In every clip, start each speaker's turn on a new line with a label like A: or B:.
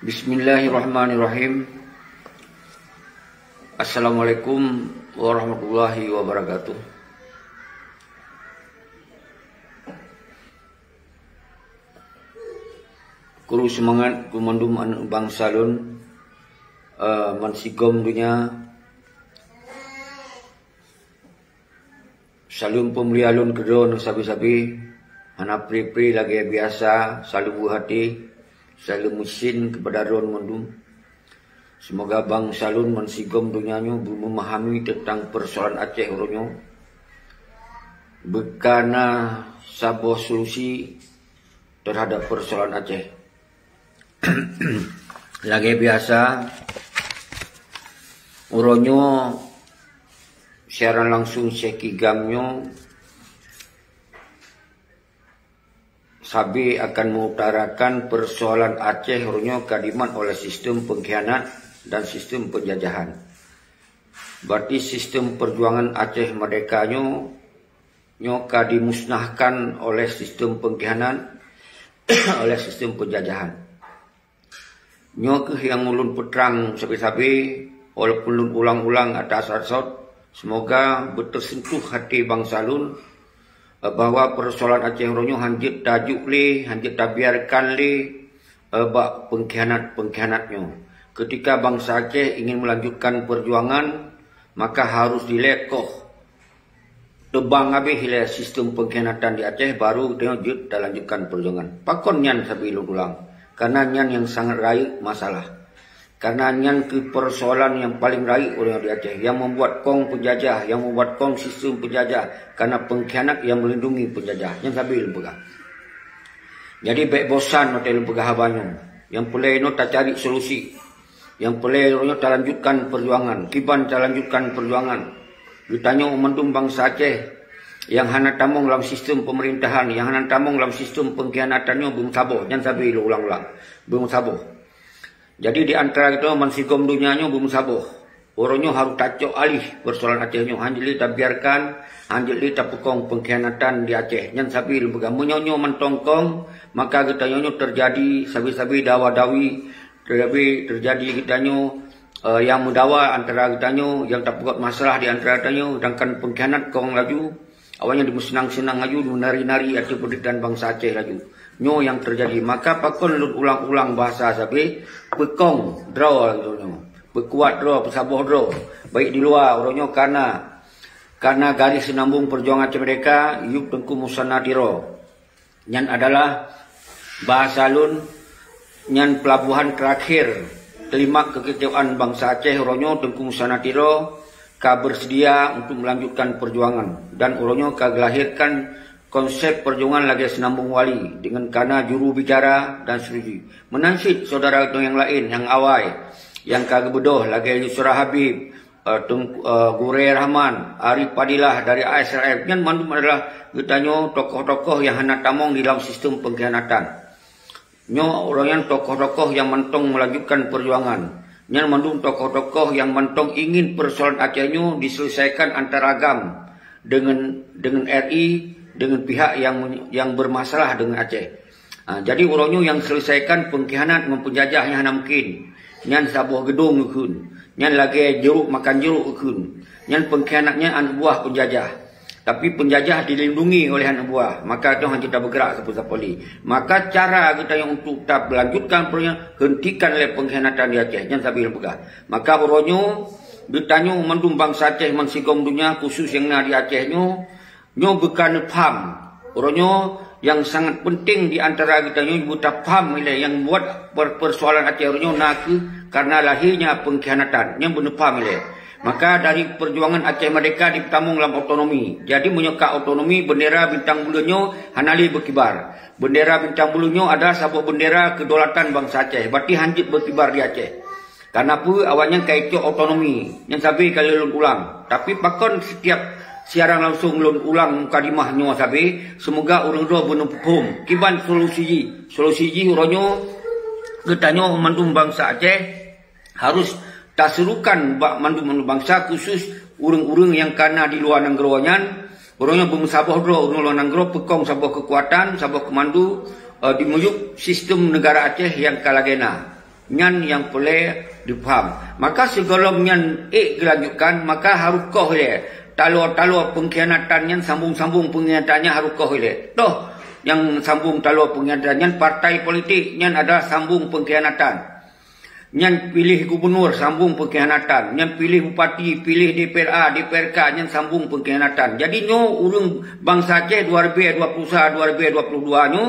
A: Bismillahirrahmanirrahim. Assalamualaikum warahmatullahi wabarakatuh. Kuru semangat kumandum anak bangsa lun mansigom dunia salum pemulia lun kedon sabi-sabi anak pri-pri lagi biasa salu hati salu mesin kepada ron mandum. Semoga bangsa lun mansigom dunianya memahami tentang persoalan Aceh uronyo bekana sabuah solusi terhadap persoalan Aceh. Lagi biasa uronyo siaran langsung sekigamnyo Sabi akan mengutarakan persoalan Aceh uronyo kadiman oleh sistem pengkhianat dan sistem penjajahan. Berarti sistem perjuangan Aceh Merdeka nyo dimusnahkan oleh sistem pengkhianat oleh sistem penjajahan. Nyo ke yang ulun peterang sabi-sabi walaupun ulun ulang-ulang atas asal semoga bertersentuh hati bangsa lun bahwa persoalan Aceh uronyo hanjit tajuk li, hanjit tabiarkan li bak pengkhianat-pengkhianatnya. Ketika bangsa Aceh ingin melanjutkan perjuangan, maka harus dilekoh tebang habis oleh sistem pengkhianatan di Aceh, baru kita lanjutkan perjuangan. Pakon nyan sabi ulang, karena nyan yang sangat raik masalah. Karena nyan ke persoalan yang paling raik orang di Aceh, yang membuat kong penjajah, yang membuat kong sistem penjajah, karena pengkhianat yang melindungi penjajah. Yang sabi lepegah. Jadi baik bosan hotel lepegah abanyo. Yang pelai no tak cari solusi. Yang pelai no tak lanjutkan perjuangan. Kiban tak lanjutkan perjuangan. Ditanya umandum bangsa Aceh yang hana tamung dalam sistem pemerintahan, yang hana tamung dalam sistem pengkhianatannya belum sabar. Yang sabi ulang-ulang. Belum sabar. Jadi di antara kita mansigom dunianya belum sabar. Orangnya harus tacok alih persoalan Acehnya. Hanjili tak biarkan, hanjili tak pekong pengkhianatan di Aceh. Yang sabi lembaga menyonyo mentongkong, maka kitanya terjadi sabi-sabi dawa-dawi, terjadi kitanya yang mendawa antara kitanya, yang tak buat masalah di antara kitanya, sedangkan pengkhianat kong laju, awalnya disenang-senang laju, menari-nari Aceh pendirian bangsa Aceh laju. Nyo yang terjadi, maka pakon ulang-ulang bahasa sabi pekong draw gitu, berkuat draw, pesabuh draw, baik di luar orangnya karena garis sinambung perjuangan Aceh Merdeka yuk tengku musana tiro. Nyan adalah bahasa lun, nyan pelabuhan terakhir kelima kekecewaan bangsa Aceh orangnya tengku musana tiro ka bersedia untuk melanjutkan perjuangan dan orangnya ka gelahirkan konsep perjuangan lagi senambung wali dengan karena juru bicara dan seterusnya. Menansit saudara yang lain yang awai, yang kagak bedoh lagi Yusra Habib, Gure Rahman, Arif Padilah dari ASRF. Yang mandum adalah ditanya tokoh-tokoh yang hendak tamong di dalam sistem pengkhianatan. Nyo orang yang tokoh-tokoh yang mentong melanjutkan perjuangan. Yang mandum tokoh-tokoh yang mentong ingin persoalan Acehnya diselesaikan antara agam dengan RI, dengan pihak yang bermasalah dengan Aceh. Jadi orangnya yang selesaikan pengkhianat mempenjajah yang mungkin. Nyan sabuah gedung ukun. Nyan lagi jeruk makan jeruk ukun. Nyan pengkhianatnya anak buah penjajah. Tapi penjajah dilindungi oleh anak buah. Maka itu kita bergerak sepuluh-sepuluh. Maka cara kita yang untuk tak melanjutkan perjuangan, hentikan oleh pengkhianatan di Aceh. Nyan sabi lepegah. Maka orangnya ditanya mendung bangsa Aceh mansigom dunia khusus yang di Acehnya. Nyo bukan paham. Orangnya yang sangat penting di antara kita nyo buta paham yang buat persoalan Aceh orangnya nak karena lahirnya pengkhianatan. Yang benar paham Maka dari perjuangan Aceh Merdeka ditamung dalam otonomi. Jadi menyokak otonomi, bendera bintang bulunya hanali berkibar. Bendera bintang bulunya adalah sebuah bendera kedaulatan bangsa Aceh. Berarti hanjit berkibar di Aceh. Karena apa awalnya kaitnya otonomi. Yang sabi kali ulang. Tapi pakon setiap siaran langsung lun ulang mukadimahnya sabi semoga orang dua benar hukum kiban solusi orangnya ketanya mandum bangsa Aceh harus tak serukan mandum bangsa khusus urang-urang yang karena di luar negara orangnya bermusabah dro orang luar negara pekong sabah kekuatan sabah kemandu dimuyuk sistem negara Aceh yang kalagena Nyan yang boleh dipaham. Maka segala nyan dilanjutkan, maka harus koh le. Talur-talur pengkhianatan yang sambung-sambung pengkhianatannya harus koh le. Toh yang sambung talur pengkhianatan partai politik nyan ada sambung pengkhianatan. Nyan pilih gubernur sambung pengkhianatan, nyan pilih bupati, pilih DPRA, DPRK nyan sambung pengkhianatan. Jadi nyo urang bangsa Aceh 2021 2022 nyo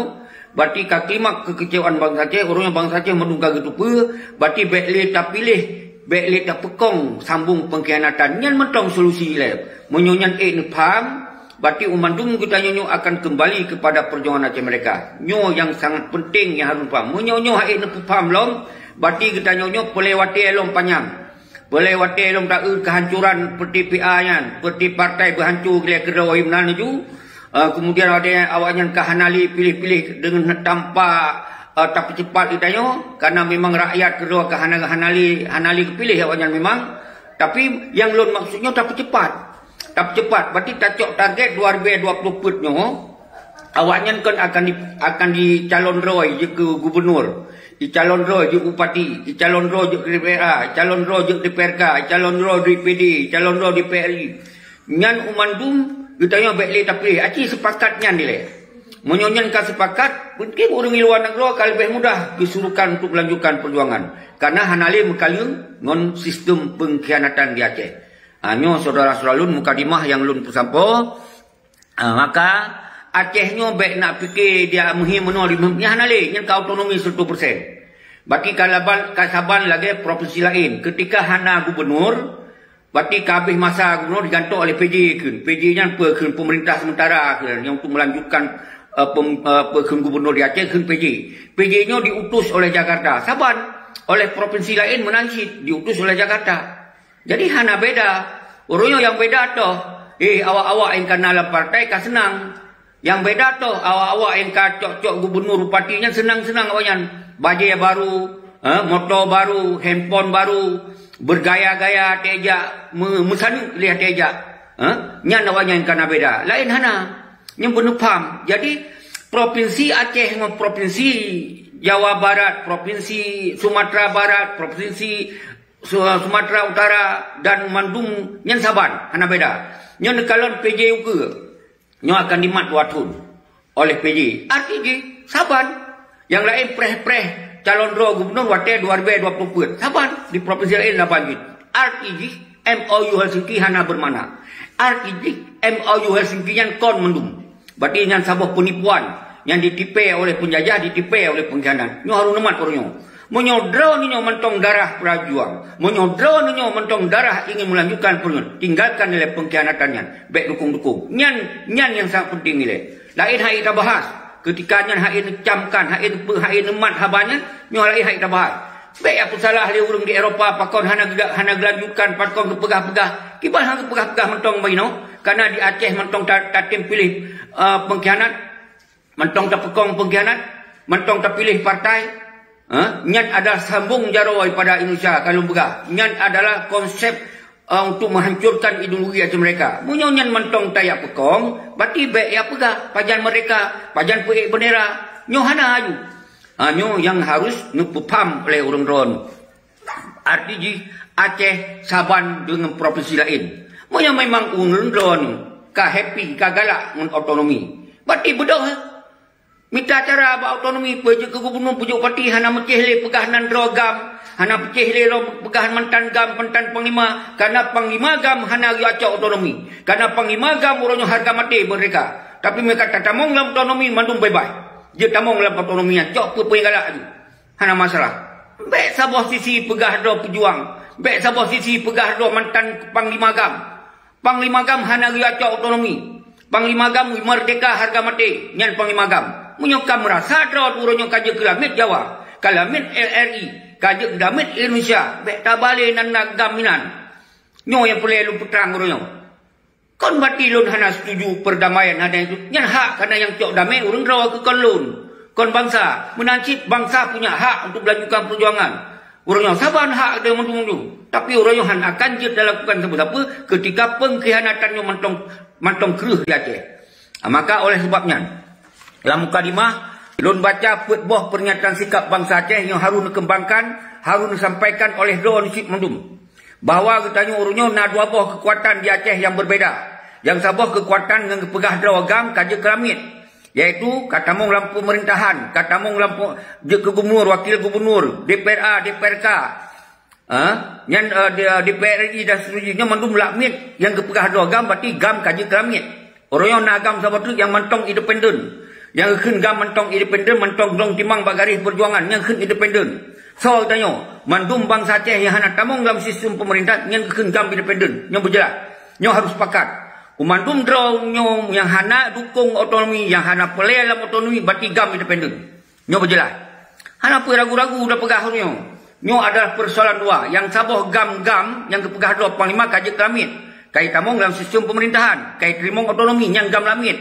A: berarti kaklimak kekecewaan bangsa Aceh, orangnya bangsa Aceh menunggang gitu pe, berarti bekle tak pilih, bekle tak pekong sambung pengkhianatan. Nyan mentong solusi le. Menyonya ni paham, berarti umandung kita nyo akan kembali kepada perjuangan Aceh mereka. Nyo yang sangat penting yang harus paham. Menyo hak ni paham long, berarti kita nyo boleh wati long panjang. Boleh wati long tak kehancuran seperti PA nya, seperti partai berhancur kira-kira menan ju. Kemudian ada awaknya kehanali pilih-pilih dengan tanpa tapi cepat kita nyo, karena memang rakyat kedua kehanali pilih awaknya memang. Tapi yang lon maksudnya tapi cepat. Tapi cepat, berarti tacok target 2020 put nyo, awaknya kan akan dicalon roy je ke gubernur, dicalon roy je bupati, dicalon roy je DPRA, calon roy je DPRK, calon roy DPD, calon roy DPRI. Nyan umandum kita yang baik tapi aci sepakat nyan dile. Menyonyan ka sepakat, mungkin orang luar negara kalau lebih mudah disuruhkan untuk melanjutkan perjuangan. Karena hanali mekaliung non sistem pengkhianatan di Aceh. Nyo saudara-saudara lun mukadimah yang lun pesampo, maka Aceh nyo baik nak fikir dia muhim menol di hanali nyen ka autonomi 100%. Berarti kalau kasaban lagi provinsi lain ketika hana gubernur, berarti kabeh masa gubernur digantung oleh PJ kun. PJ nya pemerintah sementara kun yang untuk melanjutkan gubernur di Aceh kun PJ. PJ nya diutus oleh Jakarta. Saban oleh provinsi lain menansit diutus oleh Jakarta. Jadi hana beda. Orangnya yang beda toh. Awak-awak yang kenal partai ka senang. Yang beda toh awak-awak yang ka cok-cok gubernur bupatinya senang-senang awaknya. Baju baru, motor baru, handphone baru, bergaya-gaya teja, mesanu lihat teja. Nyan awaknya yang kana beda. Lain hana. Yang benar paham. Jadi provinsi Aceh dengan provinsi Jawa Barat, provinsi Sumatera Barat, provinsi Sumatera Utara dan Mandung nyan saban hana beda. Nyan kalon PJ uke nyo akan dimat watun oleh PJ. Artinya saban yang lain preh-preh calon roh gubernur wate 2020 saban di provinsi lain lah banjir. Artinya MOU Helsinki hana bermana. Artinya MOU Helsinki yang kon mendung. Berarti yang sabah penipuan yang ditipai oleh penjajah, ditipai oleh pengkhianat. Nyo harus nemat orangnya. Menyodra ninyo mentong darah prajuang. Menyodra ninyo mentong darah ingin melanjutkan perjuangan. Tinggalkan nilai pengkhianatannya. Baik dukung-dukung. Nyan yang sangat penting nilai. Lain hak kita bahas. Ketika nyan hak ini camkan, hak ini mat habannya, nyo lain hak kita bahas. Baik apa salah dia urung di Eropah, pakon hana gelanjutkan, pakon ke pegah-pegah. Kibal hang ke pegah-pegah mentong baino. Karena di Aceh mentong tatim pilih pengkhianat. Mentong tak pekong pengkhianat. Mentong tak pilih partai. Nyan adalah sambung jarawai pada Indonesia kalau begah. Nyan adalah konsep untuk menghancurkan ideologi Aceh mereka. Munyo nyan mentong tayak pekong, berarti baik ya pegah pajan mereka, pajan puik bendera. Nyo hana aju. Nyo yang harus nupupam oleh orang ron. Artinya Aceh saban dengan provinsi lain. Munyo memang orang ron ka happy, ka galak dengan otonomi. Berarti bedoh. Minta cara buat autonomi pujuk ke gubernur pujuk parti hana meceh le pegahanan rogam, hana meceh le pegahan mantan gam, mantan panglima, karena panglima gam hana acak autonomi. Karena panglima gam orangnya harga mati mereka. Tapi mereka tak tamong dalam autonomi mandung bye-bye. Dia tamong dalam autonominya, cok pe galak tu. Hana masalah. Baik sabah sisi pegah do pejuang, baik sabah sisi pegah do mantan panglima gam. Panglima gam hana acak autonomi. Panglima gam merdeka harga mati, nyan panglima gam. Menyokam merasa drawat urunyo kaje kelamit Jawa, kelamit LRI, kaje damit Indonesia, bek tabale nan nagaminan. Nyo yang perlu putrang urunyo. Kon bati lun hana setuju perdamaian ada itu. Nyan hak karena yang cok damai urung drawa ke kon lun. Kon bangsa, menancip bangsa punya hak untuk melanjutkan perjuangan. Urunyo saban hak dia mentung-mentung. Tapi urunyo han akan je lakukan sebab-apa ketika pengkhianatannya mentong keruh di Aceh. Maka oleh sebabnya dalam mukadimah Lun baca buah pernyataan sikap bangsa Aceh yang harus dikembangkan, harus disampaikan oleh Dron Sip Mandum. Bahawa katanya urunyo na dua buah kekuatan di Aceh yang berbeza. Yang sebuah kekuatan yang pegah drawagam kaja keramit. Yaitu katamong lampu pemerintahan, katamong lampu gubernur, wakil gubernur, DPRA, DPRK, yang DPRI dan seterusnya Mandum lakmit yang kepegah drawagam berarti gam kaja keramit. Orangnya nagam sahabat tu yang mentong independen. Yang kena gam mentong independen, mentong dong timang bagaris perjuangan yang kena independen. So tanya, Mandum bangsa Aceh yang hana tamong dalam sistem pemerintah yang kena gam independen, yang berjelas. Nyo harus sepakat. Mandum draw nyo yang hana dukung otonomi, yang hana pelai dalam otonomi berarti gam independen. Nyo berjelas. Hana apa ragu-ragu dah pegah nyo. Nyo adalah persoalan dua. Yang saboh gam-gam yang kepegah dua panglima kaji kelamit. Kait tamong dalam sistem pemerintahan, kait rimong otonomi yang gam lamit.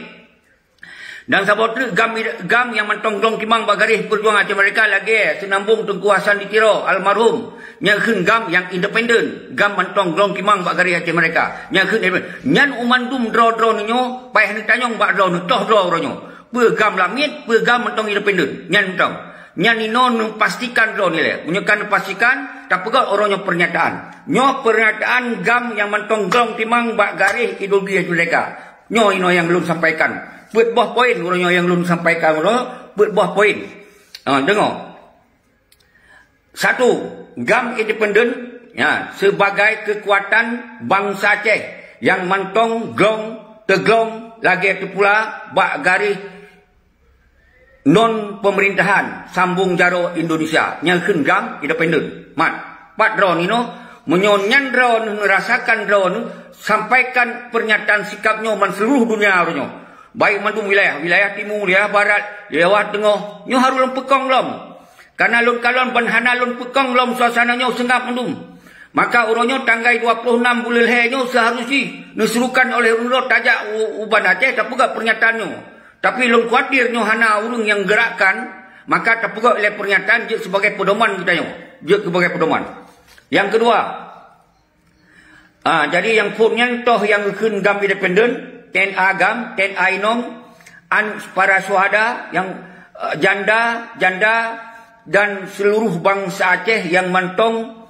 A: Dan saboh tu gam yang mentong dong timang bagaris perjuangan Aceh mereka lagi senambung Tengku Hasan Ditiro almarhum yang khen gam yang independen, gam mentong dong timang bagaris Aceh mereka yang khen nyan Mandum draw nyo payah ni tanyong bak draw ni toh draw nyo pe gam lamit pe gam mentong independen nyan mentong nyan ino pastikan draw ni le punyakan pastikan tak pegat orangnya pernyataan nyo pernyataan gam yang mentong dong timang bagaris ideologi mereka nyo ino yang belum sampaikan. Buat buah poin orangnya yang belum sampaikan buat buah poin. Tengok. Satu, gam independen ya, sebagai kekuatan bangsa Aceh yang mentong glong teglong lagi itu pula bak garis non pemerintahan sambung jaro Indonesia yang khen gam independen. Pat drone ini menyonyan drone merasakan drone sampaikan pernyataan sikapnya man seluruh dunia orangnya. Baik Mandum wilayah timur, wilayah barat, wilayah tengah, nyo harus lempekong lom. Karena lon kalon benhana lon pekong lom suasananya senggap Mandum. Maka orangnya tanggal 26 bulan nyo seharusnya diserukan oleh urut tajak uban Aceh tak pegak pernyataannya. Tapi lon khawatir nyo hana urung yang gerakkan, maka tak pegak oleh pernyataan je sebagai pedoman kita nyo. Je sebagai pedoman. Yang kedua, jadi yang punya toh yang khen gam independen ten agam, ten ainom, para suhada yang janda dan seluruh bangsa Aceh yang mentong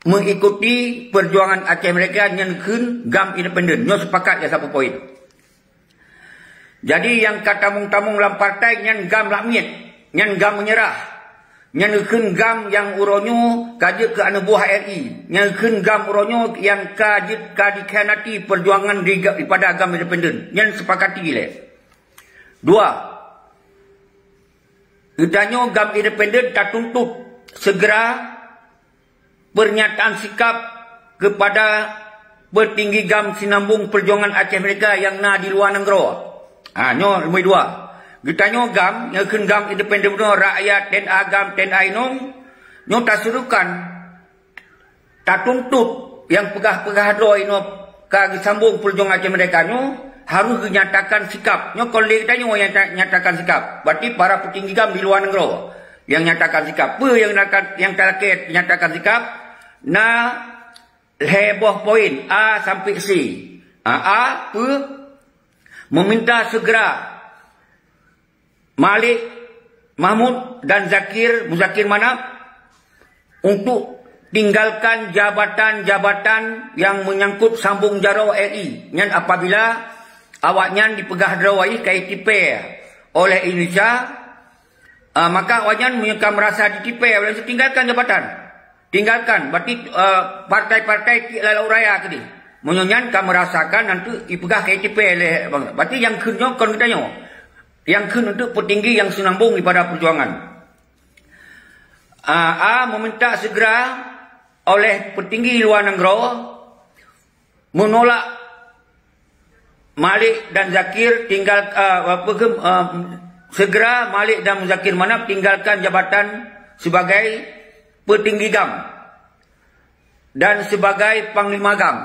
A: mengikuti perjuangan Aceh mereka yang khen gam independen. Nyo sepakat ya satu poin. Jadi yang katamung-tamung dalam partai yang gam lakmit, yang gam menyerah. Yang khen gam yang uronyo kaji ke anak buah RI. Yang khen gam uronyo yang kaji dikhianati perjuangan daripada agama independen. Yang sepakati le. Dua. Katanya gam independen tak tuntut segera pernyataan sikap kepada petinggi gam sinambung perjuangan Aceh mereka yang na di luar negara. Nyo nombor dua. Getanya gam, yang kena gam independen rakyat dan agam dan ainom, nyo tak serukan, tak tuntut yang pegah-pegah doa ino ke sambung perjuangan Aceh mereka nyo harus dinyatakan sikap. Nyo kolek tanya yang nyatakan sikap. Berarti para petinggi gam di luar negara yang nyatakan sikap. Apa yang terakhir nyatakan sikap? Na heboh poin A sampai C. A meminta segera Malik Mahmud dan Muzakir Manap untuk tinggalkan jabatan-jabatan yang menyangkut sambung jaro RI. Yang apabila awaknya dipegah drawai KTP oleh Indonesia, maka awaknya merasa ditipu oleh tinggalkan jabatan. Tinggalkan. Berarti partai-partai lalau raya tadi. Menyanyikan merasakan nanti dipegah KTP oleh. Berarti yang kena kon katanya. Yang kena untuk petinggi yang senambung daripada perjuangan. A meminta segera oleh petinggi luar negara menolak Malik dan Zakir segera Malik dan Muzakir Manap tinggalkan jabatan sebagai petinggi GAM dan sebagai panglima GAM.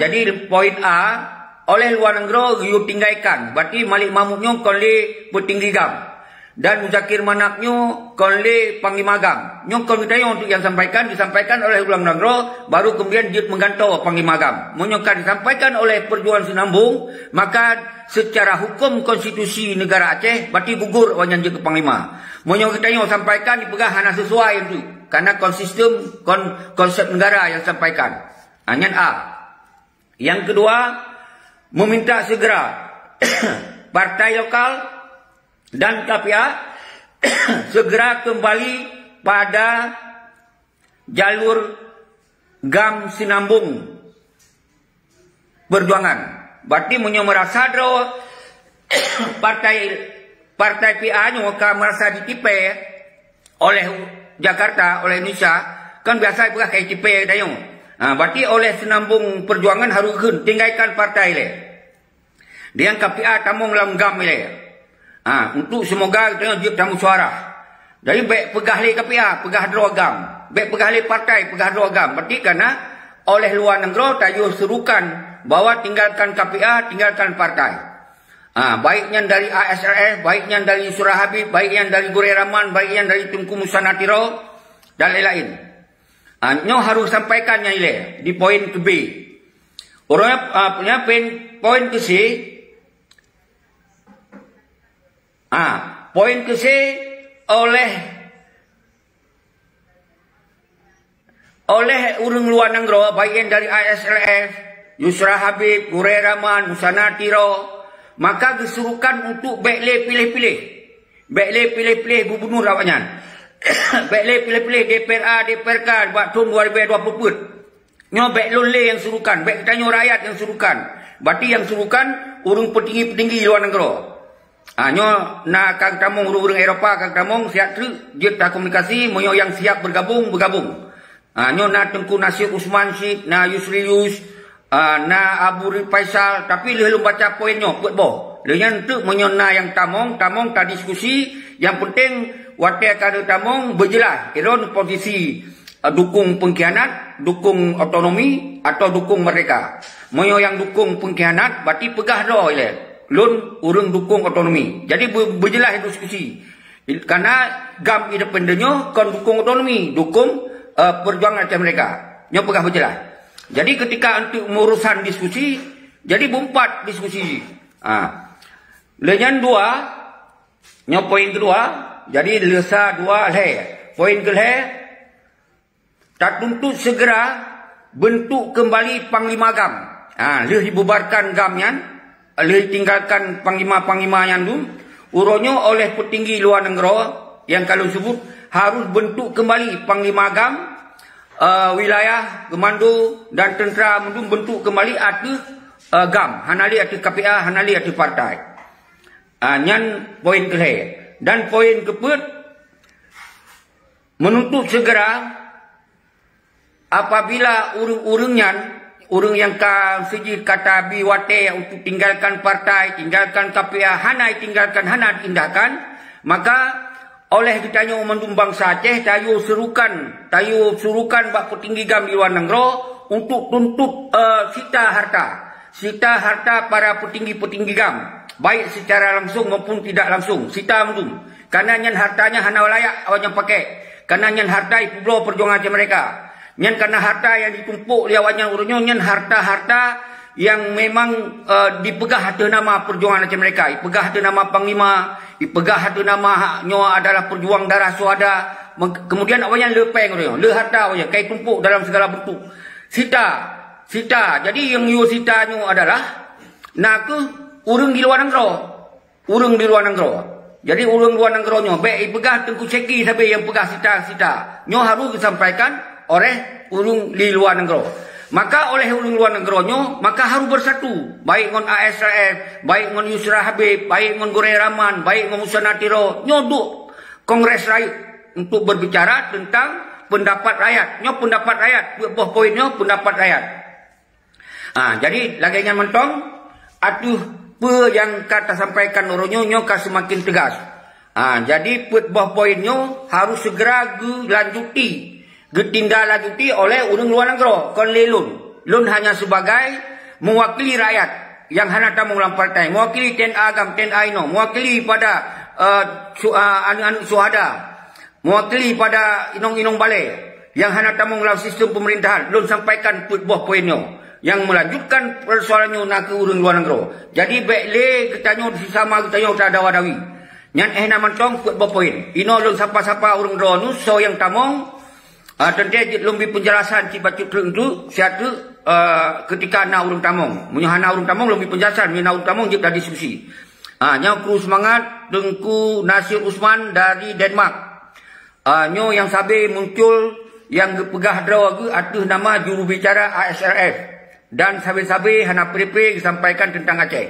A: Jadi poin A oleh luar negara you tinggalkan. Berarti Malik Mahmudnya oleh petinggi GAM. dan Muzakir Manaknyo konle Panglima Agam. Nyo kon untuk yang disampaikan oleh Ulang Nagro, baru kemudian dia menggantau Panglima Agam. Menyokan disampaikan oleh Perjuangan Sinambung, maka secara hukum konstitusi negara Aceh berarti gugur wanyan je ke Panglima. Menyokan sampaikan dipegang hana sesuai itu karena konsep negara yang sampaikan. Anyan A. Yang kedua, meminta segera partai lokal dan KPA segera kembali pada jalur GAM Sinambung Perjuangan. Berarti merasa partai PA merasa ditipu oleh Jakarta, oleh Indonesia, kan biasa juga kayak tipe dayung. Berarti oleh Sinambung Perjuangan harus tinggalkan partai le. Dia KPA tamung dalam GAM le. Untuk semoga dia tamu suara. Jadi baik pegah le KPA, pegah draw GAM. Baik pegah le partai, pegah draw GAM. Berarti karena oleh luar negara tayo serukan bahwa tinggalkan KPA, tinggalkan partai. Baiknya dari ASRF, baiknya dari Surah Habib, baiknya dari Gure Rahman, baiknya dari Tunku Musanatiro dan lain-lain. Nyo harus sampaikannya ile di poin ke B. Orangnya punya poin ke C. Poin ke C oleh urang luar negara, baik yang dari ASLF, Yusra Habib, Gure Rahman, Musanatiro, maka disuruhkan untuk baiklah pilih-pilih. Baiklah pilih-pilih gubernur awaknya. Baiklah pilih-pilih DPRA, DPRK buat tahun 2020. Nyo baik lonle yang suruhkan, baik tanya rakyat yang suruhkan. Berarti yang suruhkan urang petinggi-petinggi luar negara. Nyo na kang tamong urang Eropah kang tamong siap tu dia tak komunikasi moyo yang siap bergabung. Nyo na Tengku Nasir Usman Syed, na Yusri Yus, na Abu Faisal, tapi leh lu baca poinnya buat boh. Leyan tu moyo na yang tamong tak diskusi, yang penting watai kada tamong berjelas iron posisi dukung pengkhianat, dukung otonomi atau dukung merdeka. Moyo yang dukung pengkhianat berarti pegah doh ile. Lun urang dukung otonomi. Jadi berjelas diskusi. Karena GAM independennya kon dukung otonomi, dukung perjuangan Aceh mereka. Nyo pegah berjelas. Jadi ketika untuk urusan diskusi, jadi berempat diskusi. Lenyan dua, nyo poin kedua, jadi lesa dua le. Poin ke le, tak tuntut segera bentuk kembali Panglima GAM. Leh dibubarkan GAM yan. Leh tinggalkan panglima-panglima yang dulu, uronyo oleh petinggi luar negara yang kalau sebut harus bentuk kembali Panglima GAM, wilayah, komando dan tentera mendung bentuk kembali atu GAM, hanali atu KPA, hanali atu partai. Nyan poin ke dan poin keput menuntut segera apabila urung-urungnya urang yang sejih kata biwate untuk tinggalkan partai, tinggalkan KPA, hanai tinggalkan, hana indahkan, maka oleh ditanya umandum bangsa Aceh, tayo surukan bak petinggi GAM di luar negara untuk tuntut sita harta para petinggi-petinggi GAM, baik secara langsung maupun tidak langsung, sita mendum. Karena nyan hartanya hana layak awaknya pakai, karena nyan harta ibu perjuangan Aceh mereka. Nyan karena harta yang ditumpuk liawanya urunyo, nyan harta-harta yang memang dipegah hati nama perjuangan Aceh mereka. Dipegah hati nama Panglima, dipegah hati nama nyo adalah perjuang darah suada. Kemudian awaknya lepeng urunyo, le harta awaknya kayak tumpuk dalam segala bentuk. Sita. Jadi yang yo sita nyo adalah nak urang di luar negara. Jadi urang luar negara nyo baik dipegah Tengku Seki sampai yang pegah sita. Nyo harus disampaikan oleh urung di luar negara. Maka oleh urung luar negaranya, maka harus bersatu. Baik dengan ASRF, baik dengan Yusra Habib, baik dengan Gure Rahman, baik dengan Musanatiro. Nyoduk Kongres Rakyat untuk berbicara tentang pendapat rakyat. Nyo pendapat rakyat, buah poinnya pendapat rakyat. Jadi laganya mentong, atuh pe yang kata sampaikan orangnya nyoka semakin tegas. Jadi buah poinnya harus segera ditindaklanjuti oleh urang luar negara. Kon lun hanya sebagai mewakili rakyat yang hanya tamu dalam partai, mewakili TNA Agam, TNA Ino, mewakili pada anak-anak suhada mewakili pada inong-inong balai yang hana tamung dalam sistem pemerintahan belum sampaikan buah poinnya yang melanjutkan persoalannya nak ke urang luar negara. Jadi baiklah ketanyo sama ketanyo tak ada wadawi. Nyan nama tong buah poin. Ino belum sapa-sapa urang dronu so yang tamung tentu lebih penjelasan ci batu itu siatu ketika na urang tamung. Menyahana urang tamung lebih penjelasan mina urang tamung je dah diskusi. Nya kru semangat Dengku Nasir Usman dari Denmark. Nyo yang sabi muncul yang pegah draw atus nama juru bicara ASRF. Dan sabi-sabi hana pripe disampaikan tentang Aceh.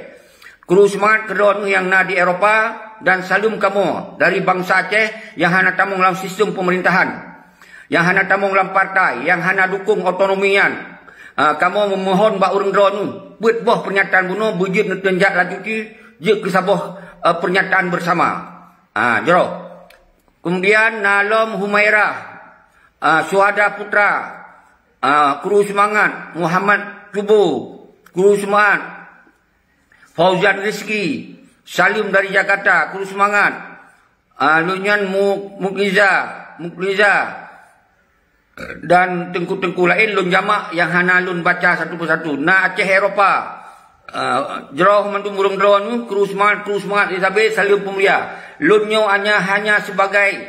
A: Kru semangat kedua yang na di Eropah dan salum kamu dari bangsa Aceh yang hana tamung dalam sistem pemerintahan. Yang hana tamung dalam partai, yang hana dukung otonomian. Kamu memohon ba urang drone buat boh pernyataan bunuh bujud netenjak lanjuti je kesabah pernyataan bersama. Jero. Kemudian Nalom Humairah, Suhada Putra, Kru Semangat Muhammad Tubuh, Kru Semangat Fauzan Rizki, Salim dari Jakarta, Kru Semangat, Lunyan Mukliza, dan tengku-tengku lain lun jamak yang hana lun baca satu persatu. Na Aceh Eropah, Jeroh mantu murung drone, Kru Semangat Isabel Salim Pemulia. Lunyo hanya sebagai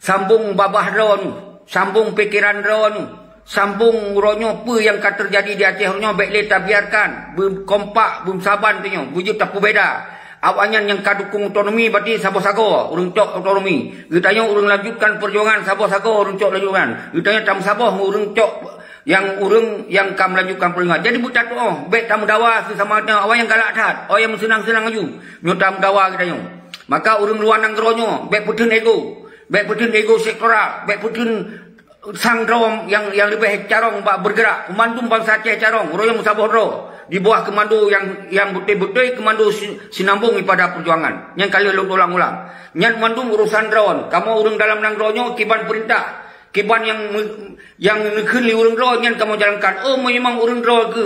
A: sambung babah drone, sambung pikiran drone. Sambung ronyo apa yang akan terjadi di Aceh ronyo baiklah tak biarkan berkompak bersaban tinyo wujud tak beda awaknya yang kadukung otonomi berarti sabo-sago urang cok otonomi ditanya urang lanjutkan perjuangan sabo-sago urang cok lanjutkan ditanya tam sabah urang cok yang kam lanjutkan perjuangan jadi buta tu baik tamu dawa sama awak yang galak tat yang senang-senang aju nyo tamu dawa kita nyo maka urang luar nang ronyo baik putun ego sektoral baik putun sang drom yang lebih carong bergerak komando bangsa Aceh carong royong saboro di bawah komando yang betul-betul komando sinambung pada perjuangan yang kali ulang-ulang nyan komando urusan drone kamu urang dalam nang dronyo kiban perintah kiban yang nekeun li urang drone nyan kamu jalankan memang urang drone ke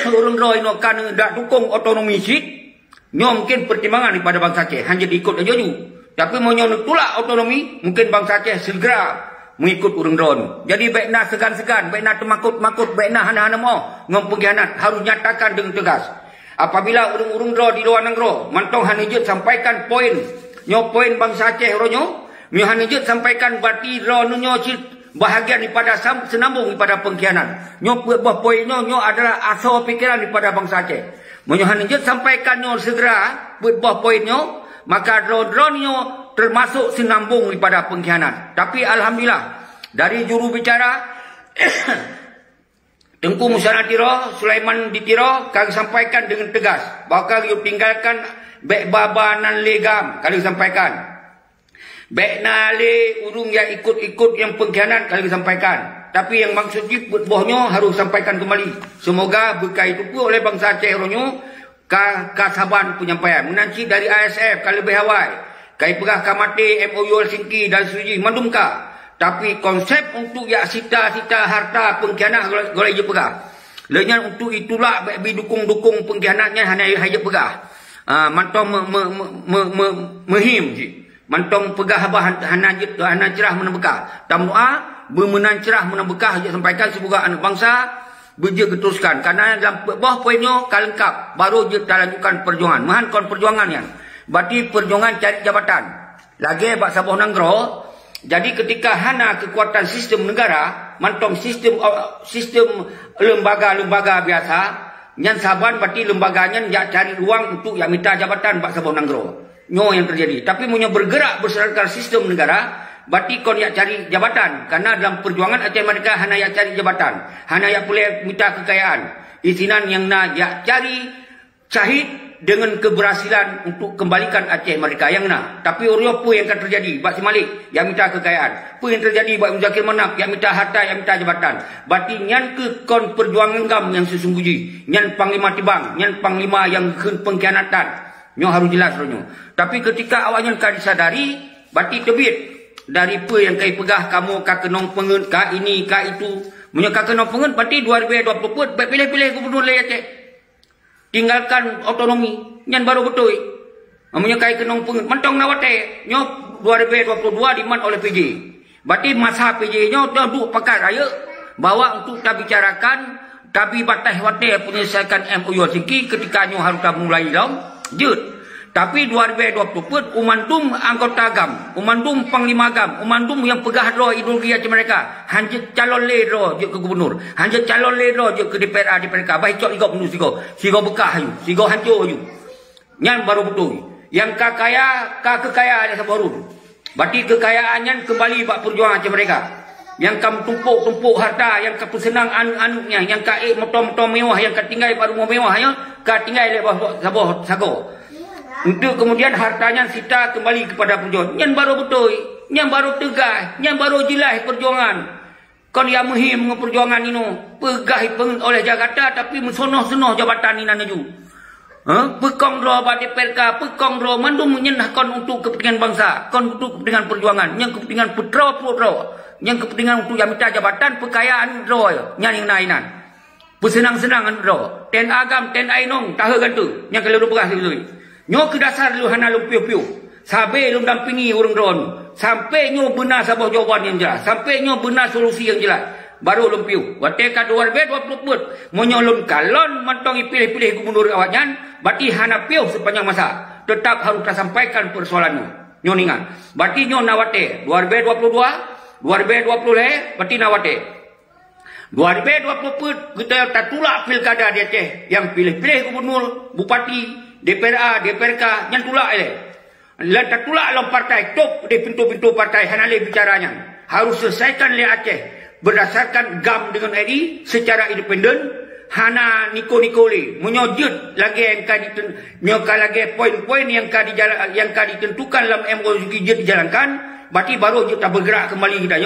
A: urang drone no kan dak dukung otonomi sit nyo mungkin pertimbangan daripada bangsa Aceh hanya diikut aja tapi mau nyo tolak otonomi mungkin bangsa Aceh segera mengikut urang drone. Jadi baik nak segan-segan, baik nak termakut-makut, baik nak hana-hana mau ngom pengkhianat harus nyatakan dengan tegas. Apabila urang drone di luar negara, mantong hanijut sampaikan poin. Nyo poin bangsa Aceh ronyo, nyo hanijut sampaikan berarti drone nyo bahagian daripada senambung daripada pengkhianat. Nyo buah poin nyo adalah asal pikiran daripada bangsa Aceh. Nyo hanijut sampaikan nyo segera buah poin nyo, maka drone nyo termasuk senambung daripada pengkhianat. Tapi alhamdulillah dari juru bicara Tengku Musana Tiro, Sulaiman di Tiro kami sampaikan dengan tegas bahawa kami tinggalkan baik babanan legam kami sampaikan. Baik nale urung yang ikut-ikut yang pengkhianat kami sampaikan. Tapi yang maksud bohnya harus sampaikan kembali. Semoga berkah itu pun oleh bangsa Aceh ronyo kasaban penyampaian. Menanci dari ASF kali lebih awal. Kai pegah kamate MOU Helsinki dan Suji mandumka. Tapi konsep untuk ya sita-sita harta pengkhianat golai je pegah. Lenyan untuk itulah baik dukung pengkhianatnya hanya haja pegah. Mantong mehim je. Mantong pegah abah hana cerah menambekah. Tamua bermenan cerah menambekah je sampaikan semoga anak bangsa berje keteruskan. Karena dalam bawah poinnya kalengkap baru je lanjutkan perjuangan. Mahan kon perjuangan yang berarti perjuangan cari jabatan. Lagi bak sabah nanggro. Jadi ketika hana kekuatan sistem negara, mantong sistem lembaga-lembaga biasa, nyan saban berarti lembaganya yang cari ruang untuk yang minta jabatan bak sabah nanggro. Nyo yang terjadi. Tapi punya bergerak berdasarkan sistem negara, berarti kon yang cari jabatan. Karena dalam perjuangan Aceh mereka hana yang cari jabatan, hana yang boleh minta kekayaan. Isinan yang nak cari cahit dengan keberhasilan untuk kembalikan Aceh mereka yang nak. Tapi apa yang akan terjadi? Bak Si Malik yang minta kekayaan. Apa yang terjadi? Bak Muzakir Manaf yang minta harta, yang minta jabatan. Berarti nyan ke kon perjuangan gam yang sesungguhnya. Nyan panglima tibang, nyan panglima yang pengkhianatan. Nyo harus jelas ronyo. Tapi ketika awaknya kan disadari, berarti tebit dari apa yang kai pegah kamu ka kenong pengen ka ini ka itu. Munyo ka kenong pengen berarti 2020 pilih-pilih gubernur Aceh. Tinggalkan otonomi, yang baru betul. Menyekai kenong pengit. Mentong nawate. Nyo 2022 diman oleh PJ. Berarti masa PJ nyo duduk pakai raya. Bawa untuk kita bicarakan. Tapi batas wate penyelesaikan MOU Helsinki ketika nyo harus mulai dalam. Jut. Tapi 2020 umandum anggota GAM, umandum panglima GAM, umandum yang pegah roh ideologi aja mereka, hanya calon lero je ke gubernur, hanya calon lero je ke DPR DPRK, baik cok igok menus sigo bekah ayu, sigo hancur ayu. Nyan baru betul. Yang kekayaan yang baru. Berarti kekayaannya kembali bak perjuangan aja mereka. Yang kamu tumpuk harta, yang kamu senang anu-anunya, yang ka motor-motor mewah, yang ka tinggal pada rumah mewah, yang ka tinggal lepas sabah sago. Untuk kemudian hartanya sita kembali kepada perjuangan. Yang baru betul. Yang baru tegas. Yang baru jelas perjuangan. Kon yang muhim dengan perjuangan ini. Pegah oleh Jakarta tapi mensonoh-sonoh jabatan ini naju. Pekong roh pada DPRK. Pekong roh mandum menyenahkan untuk kepentingan bangsa. Kon untuk kepentingan perjuangan. Yang kepentingan putra-putra. Yang kepentingan untuk yang minta jabatan. Pekayaan roh. Yang nainan. Bersenang-senangan roh. Ten agam, ten ainong. Tahu kan tu. Yang kalau berah itu. Nyo ke dasar lu hana lu piu-piu. Sampai lu dampingi orang drone. Sampai nyo benar sebuah jawaban yang jelas. Sampai nyo benar solusi yang jelas. Baru lu piu. Wateka 2020 menyolong kalon mentongi pilih-pilih gubernur awaknya. Berarti hana piu sepanjang masa. Tetap harus tersampaikan persoalannya. Nyo ningan. Berarti nyo nawate. 2022. 2020 berarti nawate. 2020 kita tak tulak pilkada di Aceh. Yang pilih-pilih gubernur, bupati, DPRA, DPRK, yang tulak ele. Lantas tulak dalam partai, top di pintu-pintu partai, hanale bicaranya. Harus selesaikan le Aceh berdasarkan GAM dengan RI secara independen. Hana niko-niko le, menyojut lagi yang lagi poin-poin yang ditentukan dalam MOU dijalankan. Berarti baru kita bergerak kembali kita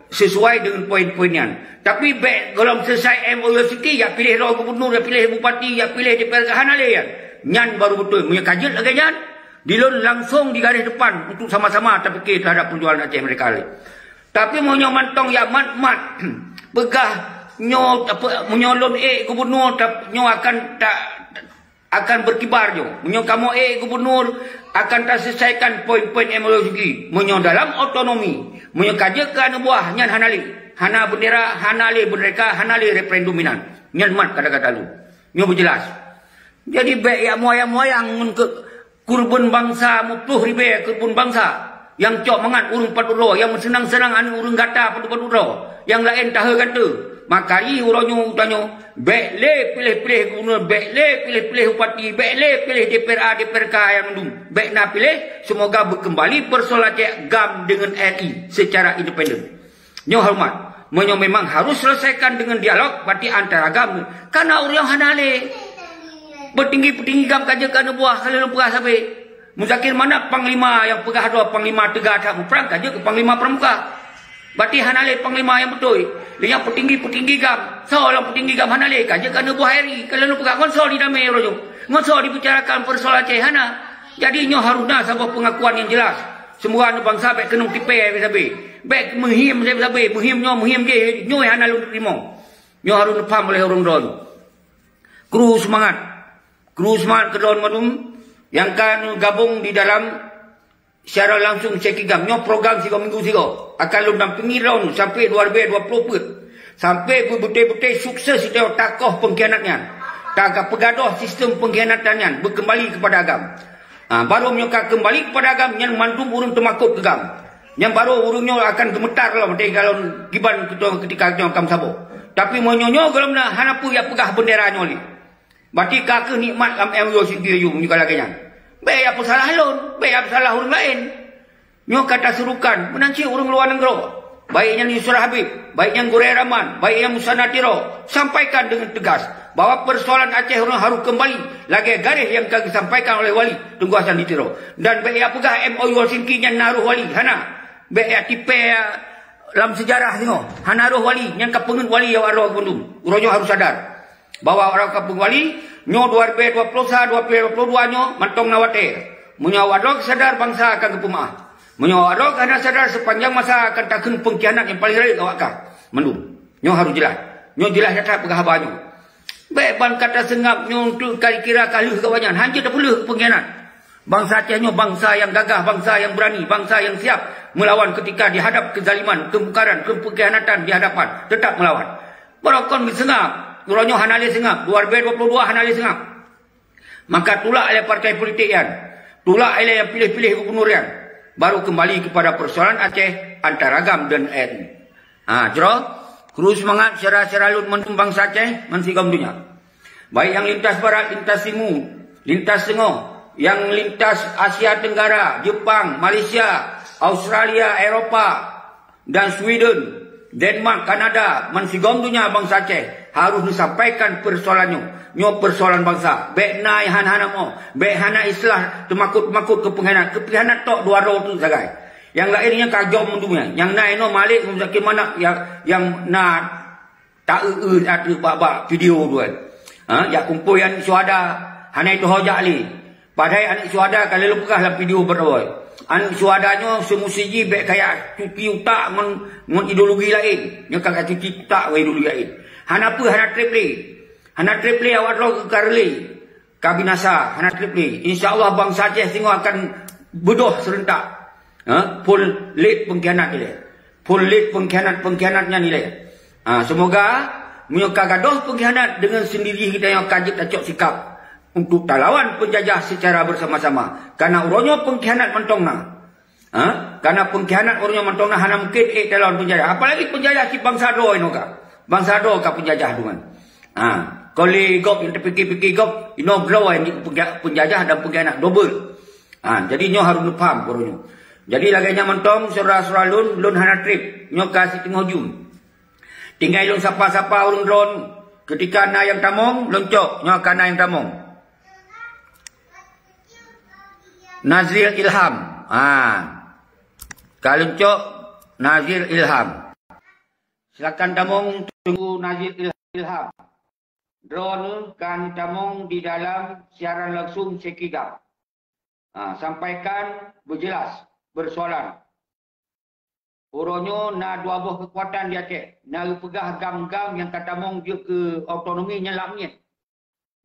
A: sesuai dengan poin-poinnya. Tapi kalau selesai MOU Helsinki, ya pilih roh gubernur, ya pilih bupati, ya pilih DPRK, hanale ya. Nyan baru betul. Punya kajet lagi nyan. Dilon langsung di garis depan untuk sama-sama terfikir terhadap perjuangan Aceh mereka. Tapi mau mantong ya mat-mat. Begah menyolon gubernur nyo akan berkibar nyo. Menyo kamu gubernur akan terselesaikan poin-poin MOU. Menyo dalam otonomi. Menyo kajet ke anu buah nyan hanali. Hana bendera, hanali bendera, hanali referendum minan. Nyan mat kata-kata lu. Nyo berjelas. Jadi baik yang moyang ke kurban bangsa mutuh ribe kurban bangsa yang cok mangat urung paturo yang senang-senang anu urung gata paturo yang lain tahu kan tu makari uronyo utanyo baik le pilih-pilih gubernur baik le pilih-pilih bupati baik le pilih DPRA DPRK yang mendung baik nak pilih semoga berkembali persoalan Aceh GAM dengan RI secara independen. Nyo hormat menyo memang harus selesaikan dengan dialog berarti antara GAM karena urang hanale bertinggi-tinggi gam kajakan buah kalau buah sampai muzakir mana panglima yang pegah dua panglima tegak tak perang kaja ke panglima pramuka. Berarti hanale panglima yang betul. Dia petinggi gam. Seorang petinggi gam hanale kajakan buah hari kalau pegah konsol di damai rojo. Konsol dibicarakan persoalan Aceh hana. Jadi nyo harusnya sebuah pengakuan yang jelas. Semua bangsa baik kenung tipe sampai. Baik muhim sampai muhim je nyo hana lu terima. Nyo harus paham oleh orang don. Kru semangat ke daun madum yang kan gabung di dalam secara langsung Cekigam. Nyo program sigo minggu sigo akan lu dampingi raun sampai 2020 sampai betul-betul sukses itu takoh pengkhianatnya. Tak pegaduh sistem pengkhianatannya berkembali kepada agam. Baru menyoka kembali kepada agam yang mandum urung temakut ke agam. Yang baru urungnya akan gemetar lah kalau giban ketika agam sabo. Tapi menyonyo kalau nak hanapu ya pegah bendera nyoli. Berarti kakak nikmat dalam MOU Helsinki you juga lagi nya. Baik apa salah lon, baik apa salah orang lain. Nyo kata serukan, menanci orang luar negara. Baiknya Yusra Habib, baiknya Gurai Rahman, baiknya Musa Natiro, sampaikan dengan tegas bahwa persoalan Aceh orang harus kembali lagi garis yang kami sampaikan oleh Wali Tunggu Hasan Ditiro. Dan baik apakah MOU Helsinki yang naruh Wali hana. Baik tipe dalam sejarah tengok, hana naruh Wali yang kepengen Wali yang arwah Bandung. Uronyo harus sadar bahwa orang kampung Wali nyo 2021 2022 nyo mantong nawate menyawadok sadar bangsa akan kepumah menyawadok ada sadar sepanjang masa akan takun pengkhianat yang paling raya kawakah mendung nyo harus jelas nyata penghabanyo baik ban kata sengap nyo untuk kira-kira kaluh kawanyan hanya tak perlu pengkhianat Bangsa Aceh bangsa yang gagah, bangsa yang berani, bangsa yang siap melawan ketika dihadap kezaliman, kemungkaran, kepengkhianatan di hadapan, tetap melawan. Berokon sengap, uronyo hanali sengap, 2022 hanali sengap. Maka tulak oleh partai politik yang, tulak oleh yang pilih-pilih gubernur yang, baru kembali kepada persoalan Aceh antaragam dan etnik. Jero, terus semangat secara mendung bangsa Aceh mensigam dunia. Baik yang lintas barat, lintas timur, lintas tengah, yang lintas Asia Tenggara, Jepang, Malaysia, Australia, Eropah, dan Sweden, Denmark, Kanada, mensigam dunia bangsa Aceh harus disampaikan persoalannya. Nyo persoalan bangsa. Bek nai han-hana mo, bek hana islah temakut-makut kepengkhianat tok dua ro tu sagai. Yang lainnya kajom dunia. Yang nai no malik mungkin mana yang na tak ada bab video tu kan. Ya kumpul yang suada hanai tu hojak li. Padahal anak suada kalau lupukah dalam video berdoa. Anak suadanya semusiji baik kayak cuci utak dengan ideologi lain. Yang kakak cuci utak dengan ideologi lain. Hana apa hana triple. Hana triple awak roh ke karli. Kabinasa hana triple. InsyaAllah bangsa Aceh tengok akan bedoh serentak. Full lead pengkhianat nilai. Full lead pengkhianatnya nilai. Semoga menyokak gadoh pengkhianat dengan sendiri kita yang kajit acok sikap. Untuk lawan penjajah secara bersama-sama. Karena uronyo pengkhianat mentongna. Karena pengkhianat uronyo mentongna hana mungkin lawan penjajah. Apalagi penjajah si bangsa do ino ka. Bangsa do ka penjajah duan. Kalau gop yang terpikir-pikir gop ino grow penjajah dan pengkhianat double. Jadi nyo harus faham uronyo. Jadi laganya mentong surah lun hana trip. Nyo kasih tengah jum. Tinggal lun sapa-sapa urung drone. Ketika na yang tamong loncok nyo kana yang tamong. Nazir Ilham. Kaluncok Nazir Ilham. Silakan tamong tunggu Nazir Ilham. Drone kan tamong di dalam siaran langsung Sekidap. Sampaikan berjelas, bersoalan. Uronyo na dua buah kekuatan di Aceh. Na pegah gam-gam yang katamong dia ke autonominya lamien.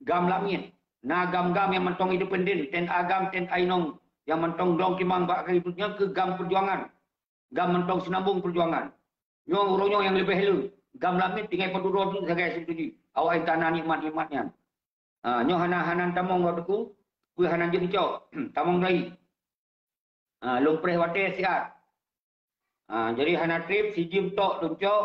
A: Gam lamien. Na gam-gam yang mentong independen, ten agam, ten ainong, yang mentong dong kimang bak keributnya ke gam perjuangan. Gam mentong senambung perjuangan. Nyo uronyo yang lebih helu. Gam lamin tinggal penduduk tu sebagai setuju. Awak tanah nikmat-nikmatnya. Nyo hanan tamong waktuku, ku hanan jencok, tamong lagi. Lumpreh wate siat. Jadi hana trip si Jim tok luncok.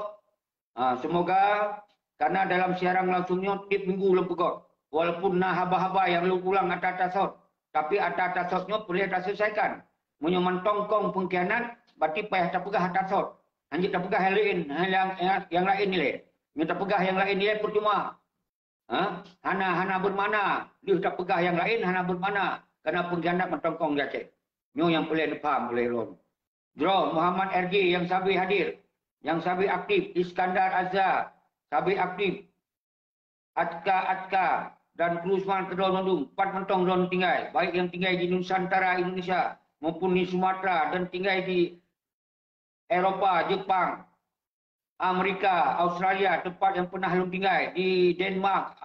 A: Semoga karena dalam siaran langsungnya tip minggu lempukot. Walaupun nah haba-haba yang lu pulang atas tasot. Tapi atas tasotnya boleh tak selesaikan. Menyoman tongkong pengkhianat, berarti payah tak pegah tasot. Hanya tak pegah yang lain nilai. Yang tak pegah yang lain nilai percuma. Hana bermana. Dia tak pegah yang lain, hana bermana. Karena pengkhianat mentongkong di Aceh. Nyo yang boleh dipaham oleh Ron. Draw Muhammad RJ yang sabi hadir. Yang sabi aktif. Iskandar Azhar. Sabi aktif. Atka. Dan Krusman Kedua Nondung, 4 mentong don tinggal. Baik yang tinggal di Nusantara Indonesia maupun di Sumatera dan tinggal di Eropah, Jepang, Amerika, Australia, tempat yang pernah lu tinggal di Denmark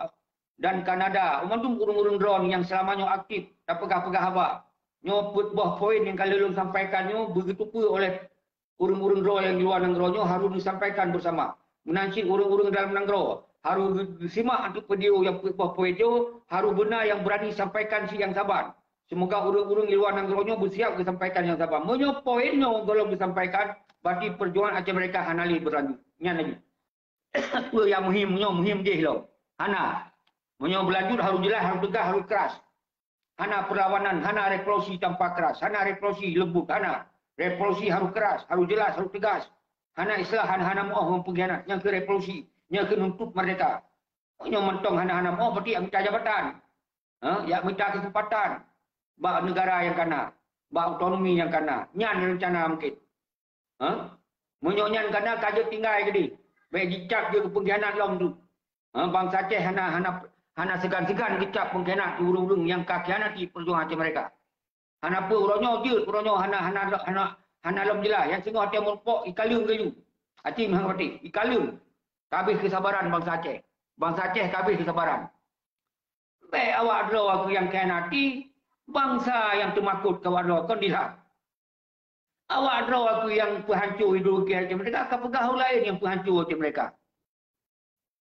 A: dan Kanada. Umandung urung-urung drone yang selamanya aktif, tak pegah-pegah apa. Nyo buah poin yang kalau lu sampaikannya begitu pun oleh urung-urung drone yang di luar negara harus disampaikan bersama. Menancing urung-urung dalam negara. Harus disimak untuk video yang poin itu, harus benar yang berani sampaikan si yang sabar. Semoga urung-urung di luar negara bersiap disampaikan yang sabar. Menyo poinnya kalau disampaikan, berarti perjuangan Aceh mereka hanali berlanjut. Nya lagi. Apa yang muhim dia lo. Hana. Menyo berlanjut harus jelas, harus tegak, harus keras. Hana perlawanan, hana revolusi tanpa keras. Hana revolusi lembut, hana. Revolusi harus keras, harus jelas, harus tegas. Hana istilah, hana mau pengkhianat. Yang ke revolusi. Yang menuntut merdeka. Yang mentong hana-hana mau berarti yang minta jabatan. Yang minta kesempatan. Bak negara yang kana. Bak otonomi yang kana. Nyan rencana mungkin. Menyonyan kana kaja tinggal jadi. Baik dicap dia ke pengkhianat lom tu. Bangsa Aceh hana segan-segan dicap pengkhianat urung-urung yang kakhianati perjuangan Aceh mereka. Hana apa uronyo je. Uronyo hana lom jelas. Yang sengah hati merpok ikalung kayu. Hati menghormati. Ikalung. Habis kesabaran bangsa Aceh. Bangsa Aceh habis kesabaran. Baik awak dulu aku yang khianati. bangsa yang termakut kau ada kau dilihat. Awak ada aku yang penghancur ideologi mereka, kau pegah lain yang penghancur mereka.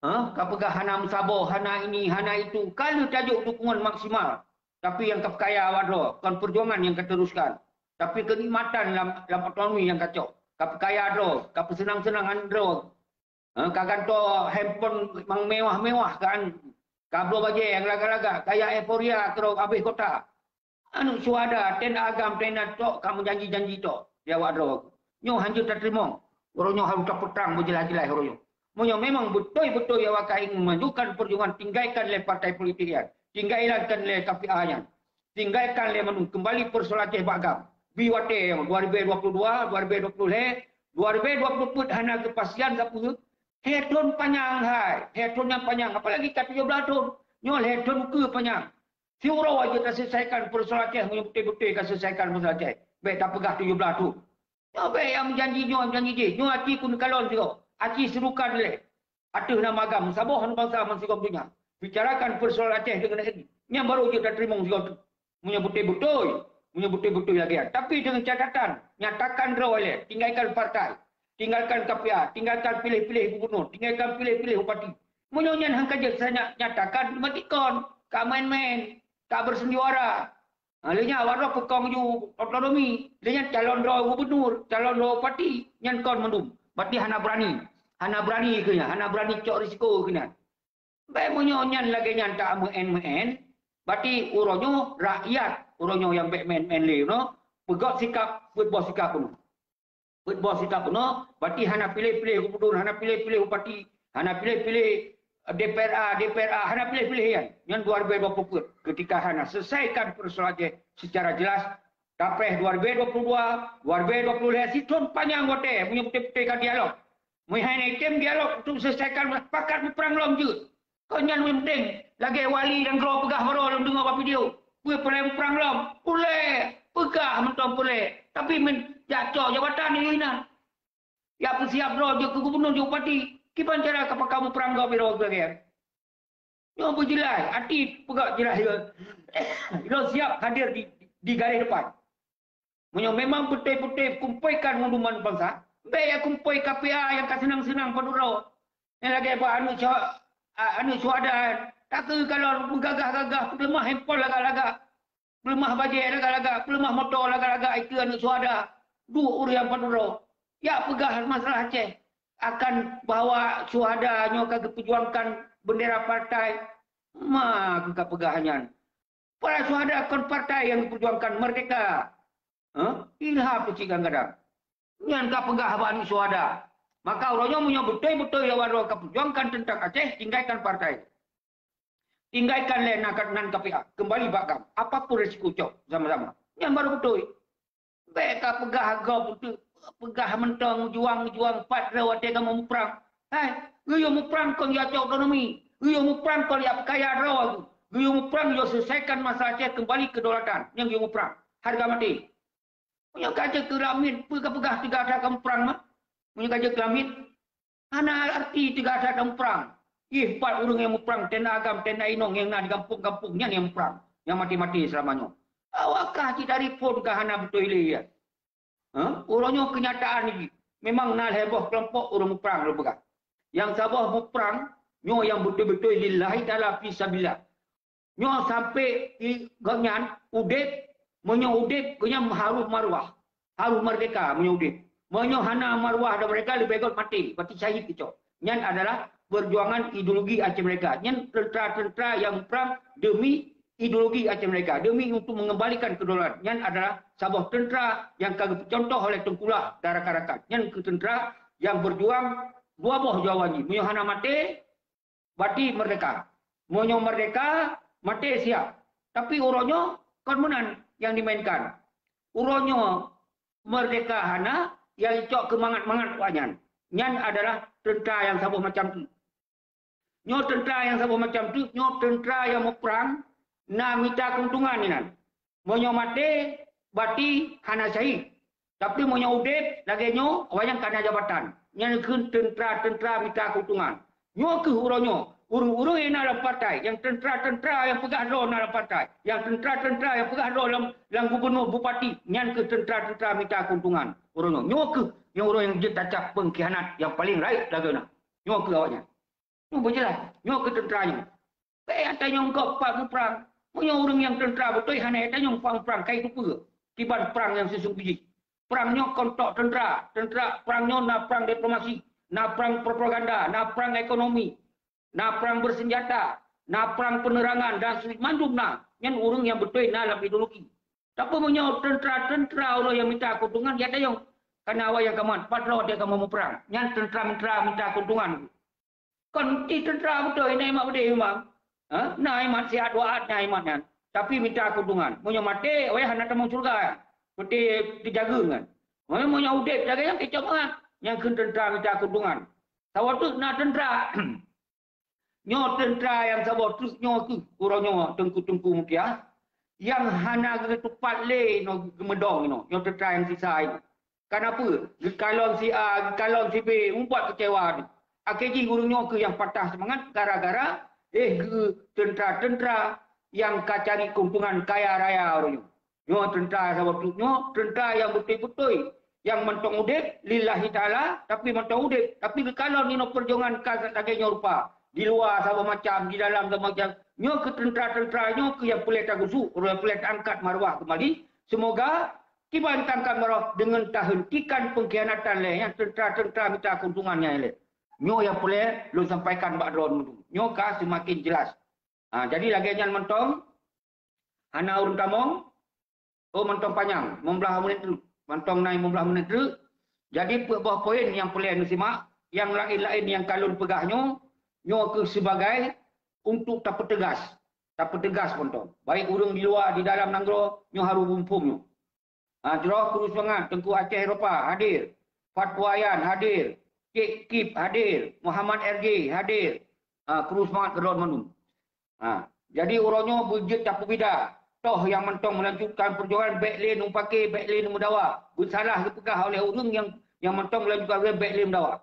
A: Kau pegah hana musabah, hana ini, hana itu. Kalau tajuk dukungan maksimal. Tapi yang kau kaya awak ada, kan perjuangan yang kau teruskan. Tapi kenikmatan dalam otonomi yang kacau. Kau kaya ada, kau senang-senang ada. Kau ganto handphone yang mewah-mewah kan. Kau belum bagi yang laga-laga. Kaya euforia terus habis kota. Anu suada, ten agam, ten tok, kamu janji-janji tok. Dia awak ada. Nyo hancur tak terima. Orangnya harus tak petang, berjelas-jelas orangnya. Memang betul-betul yang awak ingin memajukan perjuangan, tinggalkan oleh partai politik yang. Tinggalkan oleh KPA yang. Tinggalkan oleh menung. Kembali persoalan Aceh Bagam. BWT yang 2022, 2020, 2020 hana kepastian tak punya. Headon panjang hai. Headon yang panjang. Apalagi kat 17 tahun. Nyol headon ke panjang. Si urau aja tak selesaikan persoalan Aceh. Betul-betul kan selesaikan persoalan Aceh. Baik tak pegah 17 tu. Baik yang menjanji je. Nyo hati kun kalon juga. Aceh serukan oleh atas nama agam Sabah dan bangsa masyarakat punya. Bicarakan persoalan Aceh dengan ini. Yang baru je tak terima masyarakat. Punya betul-betul lagi. Tapi dengan catatan, nyatakan draw oleh, tinggalkan partai, tinggalkan KPA, tinggalkan pilih-pilih gubernur, tinggalkan pilih-pilih bupati. Menyonya hang kaje saya nyatakan matikon, kak main-main, kak bersendiwara. Lainnya awak pekong ju otonomi, lainnya calon draw gubernur, calon draw bupati, nyan kon mendum. Berarti hana berani kena, hana berani cok risiko kena. Baik menyonya lagi nyata men. Berarti uronyo rakyat, uronyo yang baik main le, no. Pegak sikap, buat sikap pun. Berarti hana pilih-pilih gubernur, hana pilih-pilih bupati, hana pilih-pilih DPRA, hana pilih-pilih yang 2020 ketika hana selesaikan persoalan secara jelas. Kapres 2022, 2020 siton panjang gote, punya betul-betul kan dialog. Menghai item dialog untuk selesaikan pakat berperang lom je. Kau nyan penting, lagi wali dan gro pegah baru dalam dengar apa video. Gue pelai berperang lom, boleh, pegah mentong boleh. Tapi jatuh jabatan ni nak. Ya persiap bro, je ke gubernur, je bupati. Kipan cara kapal kamu perang kau biro lagi. Yo berjelas, hati pegak jelas. Lo siap hadir di garis depan. Memang betul-betul kumpulkan munduman bangsa. Baik kumpul KPA yang tak senang-senang penduduk. Yang lagi apa anu suada. Tak ke kalau bergagah-gagah, pelemah handphone lagak-lagak. Pelemah bajet lagak-lagak, pelemah motor lagak-lagak. Itu anu suada. Dua urian penduduk. Ya pegah masalah Aceh. Akan bawa suadanya ke perjuangkan bendera partai. Mak ke pegahannya. Para suada kon partai yang perjuangkan merdeka. Ilham tu cikang kadang. Yang kau pegah abang suada. Maka orangnya punya betul-betul yang walau kau perjuangkan tentang Aceh, tinggalkan partai. Tinggalkan nan KPA. Kembali bakam. Apapun risiko cok sama-sama. Yang baru betul. Baik kau pegah kau betul. Pegah mentang, juang 4 rawat dia kamu perang. Hai, gaya mu perang kau ya cok otonomi. Gaya mu perang kau ya kaya rawat. Gaya mu perang yo selesaikan masalah Aceh kembali kedaulatan. Yang gaya mu perang. Harga mati. Punya kaca kelamin, pegah-pegah 3 ada kamu perang mah. Punya kaca kelamin. Ana arti 3 ada kamu perang. 4 orang yang perang, tenda agam, tenda inong yang nak di kampung-kampungnya yang perang. Yang mati-mati selamanya. Awakkah kita report ke hana betul ini ya? Orangnya kenyataan ini. Memang nak heboh kelompok orang perang lu pegang. Yang sabah perang, nyo yang betul-betul lillahi ta'ala fisabilillah. Nyo sampai ganyan, udip, menyo udip kena harum marwah. Harum merdeka menyo udip. Menyo hana marwah dan mereka lebih baik mati. Berarti syahid itu. Yang adalah perjuangan ideologi Aceh mereka. Yang tentera-tentera yang perang demi ideologi Aceh mereka. Demi untuk mengembalikan kedaulatan. Yang adalah sebuah tentera yang contoh oleh Tengkulah Darah Karakat. Yang tentera yang berjuang dua buah jawabannya. Menyo hana mati, berarti merdeka. Menyo merdeka, mati siap. Tapi orangnya konmenan yang dimainkan. Uronyo merdeka hana yang icok kemangat-mangat wanyan. Nyan adalah tentera yang sabuh macam tu. Nyo tentera yang sabuh macam tu, nyo tentera yang mau perang, na minta keuntungan ni nan. Monyo mati, bati hana syahid. Tapi monyo udip, lagi nyo, wayang kena jabatan. Nyan ke tentera minta keuntungan. Nyo ke uronyo, urung-urung yang dalam partai, yang tentera-tentera yang pegah roh dalam partai, yang tentera-tentera yang pegah roh dalam gubernur, bupati, nyan ke tentera-tentera minta keuntungan. Urungnya, nyo ke yang orang yang dia tacap pengkhianat yang paling raib lagi nak. Nyo ke awaknya. Nyo berjelas, nyo ke tenteranya. Atanya engkau pak perang. Punya orang yang tentera betul, hanya atanya perang kai tu apa? Tiban perang yang sesungguhnya. Perangnya kontok tentera, perangnya nak perang diplomasi, nak perang propaganda, nak perang ekonomi, nak perang bersenjata, nak perang penerangan dan semandum nak. Yang orang yang betul nak dalam ideologi. Tak apa punya tentera orang yang minta keuntungan dia ada yang karena awak yang kaman, padahal dia kamu mau perang. Yang tentera minta keuntungan. Kan tentera betul ini mak betul memang. Nah iman sihat waat nah iman kan. Tapi minta keuntungan. Punya mati, awak hendak temung surga. Seperti dijaga kan. Punya udip jaga yang kecil kan. Yang tentera minta keuntungan. Tahu tu nak tentera. Nyo tentera yang sabar terus nyo ke urangnya tengku-tengku mukia. Yang hana ketupat le no gemedong no. Nyo tentera yang sisa itu. Kenapa? Kalon si A, kalon si B, umpat kecewa ni. Akhirnya gurunyo ke yang patah semangat gara-gara tentera-tentera yang kacari keuntungan kaya raya orangnya. Nyo tentera sahabat nyo tentera yang betul-betul yang mentong udip lillahi ta'ala tapi mentong udip tapi kalau ni no perjuangan kasagenya rupa di luar sama macam di dalam sama macam nyo ke tentera-tentera nyo ke yang boleh tagusu orang boleh angkat marwah kembali semoga tiba tangkan marwah dengan hentikan pengkhianatan le yang tentera-tentera minta keuntungannya le. Nyo yang boleh lu sampaikan Mbak Drone itu. Nyo kah semakin jelas. Jadi lagi jangan mentong. Hana urun tamong. Oh mentong panjang. Membelah menit dulu. Mentong naik membelah menit dulu. Jadi buah poin yang boleh anu simak. Yang lain-lain yang kalun pegahnya. Nyo ke sebagai untuk tak pertegas. Tak pertegas mentong. Baik urung di luar, di dalam nanggro. Nyo haru bumpum nyo. Jeroh kurus banget. Tengku Aceh Eropah hadir. Fatwayan hadir. Cik Kip hadir, Muhammad RG hadir, terus semangat ke Ron Manum. Jadi orangnya bujit tak berbeza. Toh yang mentong melanjutkan perjuangan backlane umpake, backlane mudawa. Bersalah dipegah oleh orang yang mentong melanjutkan backlane mudawa.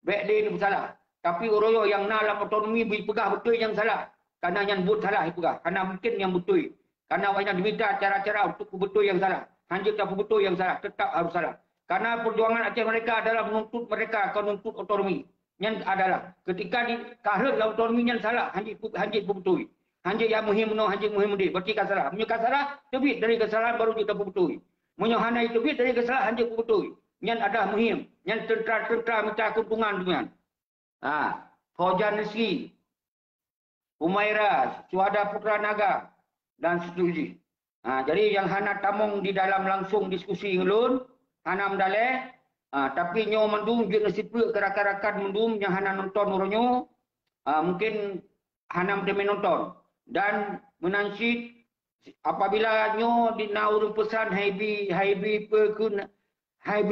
A: Backlane bersalah. Tapi orang yang dalam otonomi dipegah betul yang salah. Karena yang buat salah dipegah. Karena mungkin yang betul. Karena banyak diminta cara-cara untuk betul yang salah. Hanya tak betul yang salah, tetap harus salah. Karena perjuangan Aceh mereka adalah menuntut mereka menuntut otonomi. Yang adalah ketika di kahar otonomi yang salah, hanjit betul. Hanjit yang muhim no, hanjit muhim dia. Berarti kan salah. Punya salah, tebit dari kesalahan baru kita betul. Punya hana itu tebit dari kesalahan hanjit betul. Yang ada muhim, yang tentera minta keuntungan dengan. Fauzan Rizki, Umaira, Suhada Putra Naga dan seterusnya. Jadi yang hana tamong di dalam langsung diskusi ngelun. Hanam dale, tapi nyo mendum juga nasipu ke rakan-rakan mendum yang hana nonton orangnya, mungkin hanam demi nonton dan menansid apabila nyo di naurun pesan haibi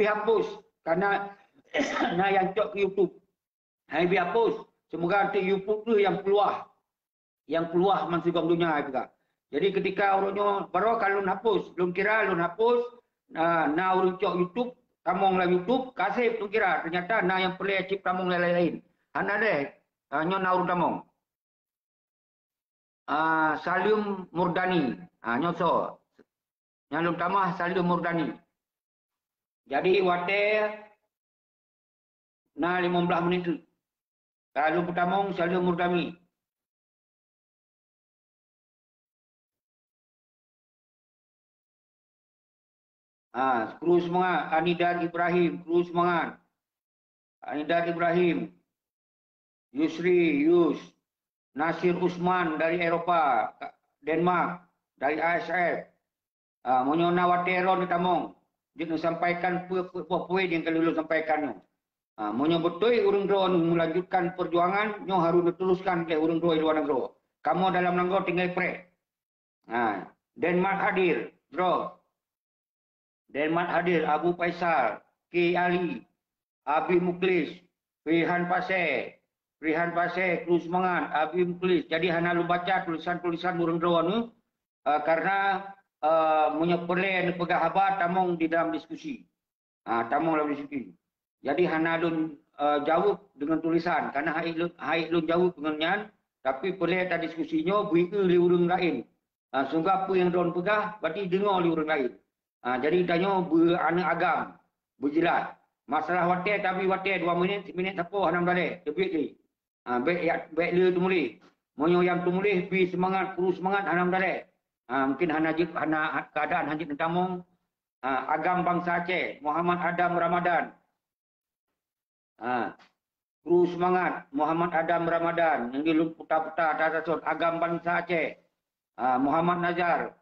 A: hapus karena na yang cok ke YouTube haibi hapus semoga nanti YouTube tu yang peluah mansugam dunia juga. Jadi ketika orangnya baru kalau hapus, belum kira lu hapus. Na urut cok YouTube, tamong lah YouTube, kasih tu kira. Ternyata na yang perlu cip tamong lain-lain. Hana deh, nyo na urut tamong. Salim Murdani, nyo so. Yang utama Salim Murdani. Jadi wate na 15 menit tu. Kalau pertama Salim Murdani. Terus semangat. Anidat Ibrahim, terus semangat. Anidat Ibrahim. Yusri, Yus. Nasir Usman dari Eropah, Denmark, dari ASF. Menyona wateron di tamong. Dia sampaikan poin yang kalau sampaikan. Menyo betul urung drone melanjutkan perjuangan, nyo harus diteruskan ke urung drone luar negeri. Kamu dalam negeri tinggal pre. Denmark hadir, draw. Denmark hadir, Abu Faisal, Ki Ali, Abi Muklis, Rihan Pasir, terus semangat, Abi Muklis. Jadi hana lu baca tulisan-tulisan urung drone karena menyepelai pegah habar tamong di dalam diskusi. Tamong dalam diskusi. Jadi hana lu jawab dengan tulisan karena haik lu jawab dengan Tapi pelih tak diskusinya, berita li orang lain. Sungguh apa yang diorang pegah, berarti dengar li orang lain. Jadi tanya beranak agam, berjelas. Masalah watir tapi watir 2 minit, 1 minit siapa hanam dalih, tebik ni. Baik li tu mulih. Monyo yang tu mulih, pi semangat, perlu semangat hanam dalih. Mungkin hana keadaan Haji Tamong, agam bangsa Aceh, Muhammad Adam Ramadan. Perlu semangat, Muhammad Adam Ramadan, yang dilum putar-putar atas agam bangsa Aceh. Muhammad Nazar.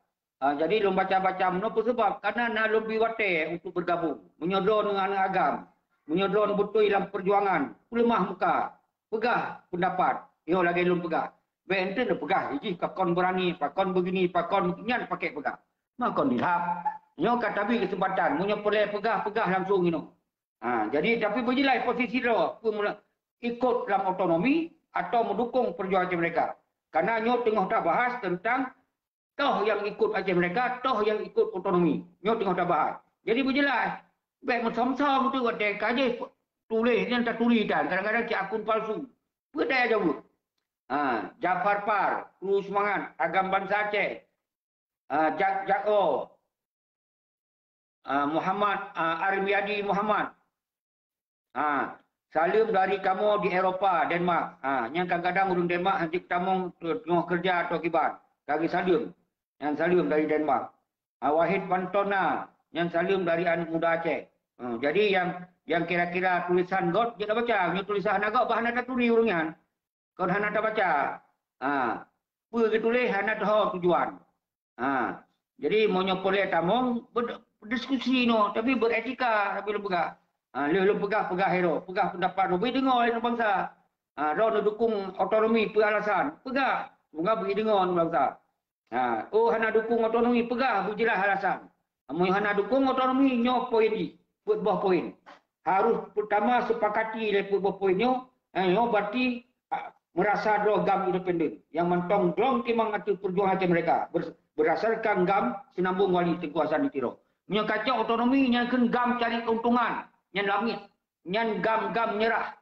A: Jadi lom baca-baca menapa sebab? Karena nak lebih watir untuk bergabung. Menyodron dengan agam. Menyodron betul dalam perjuangan. Lemah muka. Pegah pendapat. Yo lagi lom pegah. Baik ente dah pegah. Iji pakon berani, pakon begini, pakon beginian pakai pegah. Makon dilap. Yo kata bi kesempatan. Munyo boleh pegah langsung ini. Jadi tapi berjelas posisi dia. Ikut dalam otonomi atau mendukung perjuangan mereka. Karena nyo tengah tak bahas tentang toh yang ikut Aceh mereka, toh yang ikut otonomi. Nyo tengah tak bahas. Jadi berjelas. Baik macam-macam tu ada kaji tulis yang tak tulis kan. Kadang-kadang cik akun palsu. Berdaya jauh. Jafar Par, Kru Semangat, Agam Bangsa Aceh. Jako. Muhammad Armiadi Muhammad. Salim dari kamu di Eropah, Denmark. Yang kadang-kadang urung Denmark nanti kamu tengah kerja atau kibat. Kaki Salim. Yang Salim dari Denmark. Wahid Pantona. Yang Salim dari anak muda Aceh. Jadi yang kira-kira tulisan God, dia dah baca. Yang tulisan anak God, bahan ada tulis urungnya. Kau dah nak baca. Apa tulis, anak tahu tujuan. Jadi maunya boleh tamong berdiskusi no, tapi beretika, tapi lembaga. Lu pegah hero, pegah pendapat lu, beri dengar oleh bangsa. Ro dukung otonomi, apa alasan? Pegah, bunga beri dengar oleh bangsa. Hana dukung otonomi, pegah, berjelas alasan. Mau hana dukung otonomi, nyo poin ni, buat buah poin. Harus pertama sepakati le buah poinnya, nyo berarti merasa dro gam independen. Yang mentong drong timang atu perjuangan mereka. Berdasarkan gam sinambung wali kekuasaan ditiro. Nyo kacau otonomi, nyo gam cari keuntungan. Yang langit, yang gam nyerah.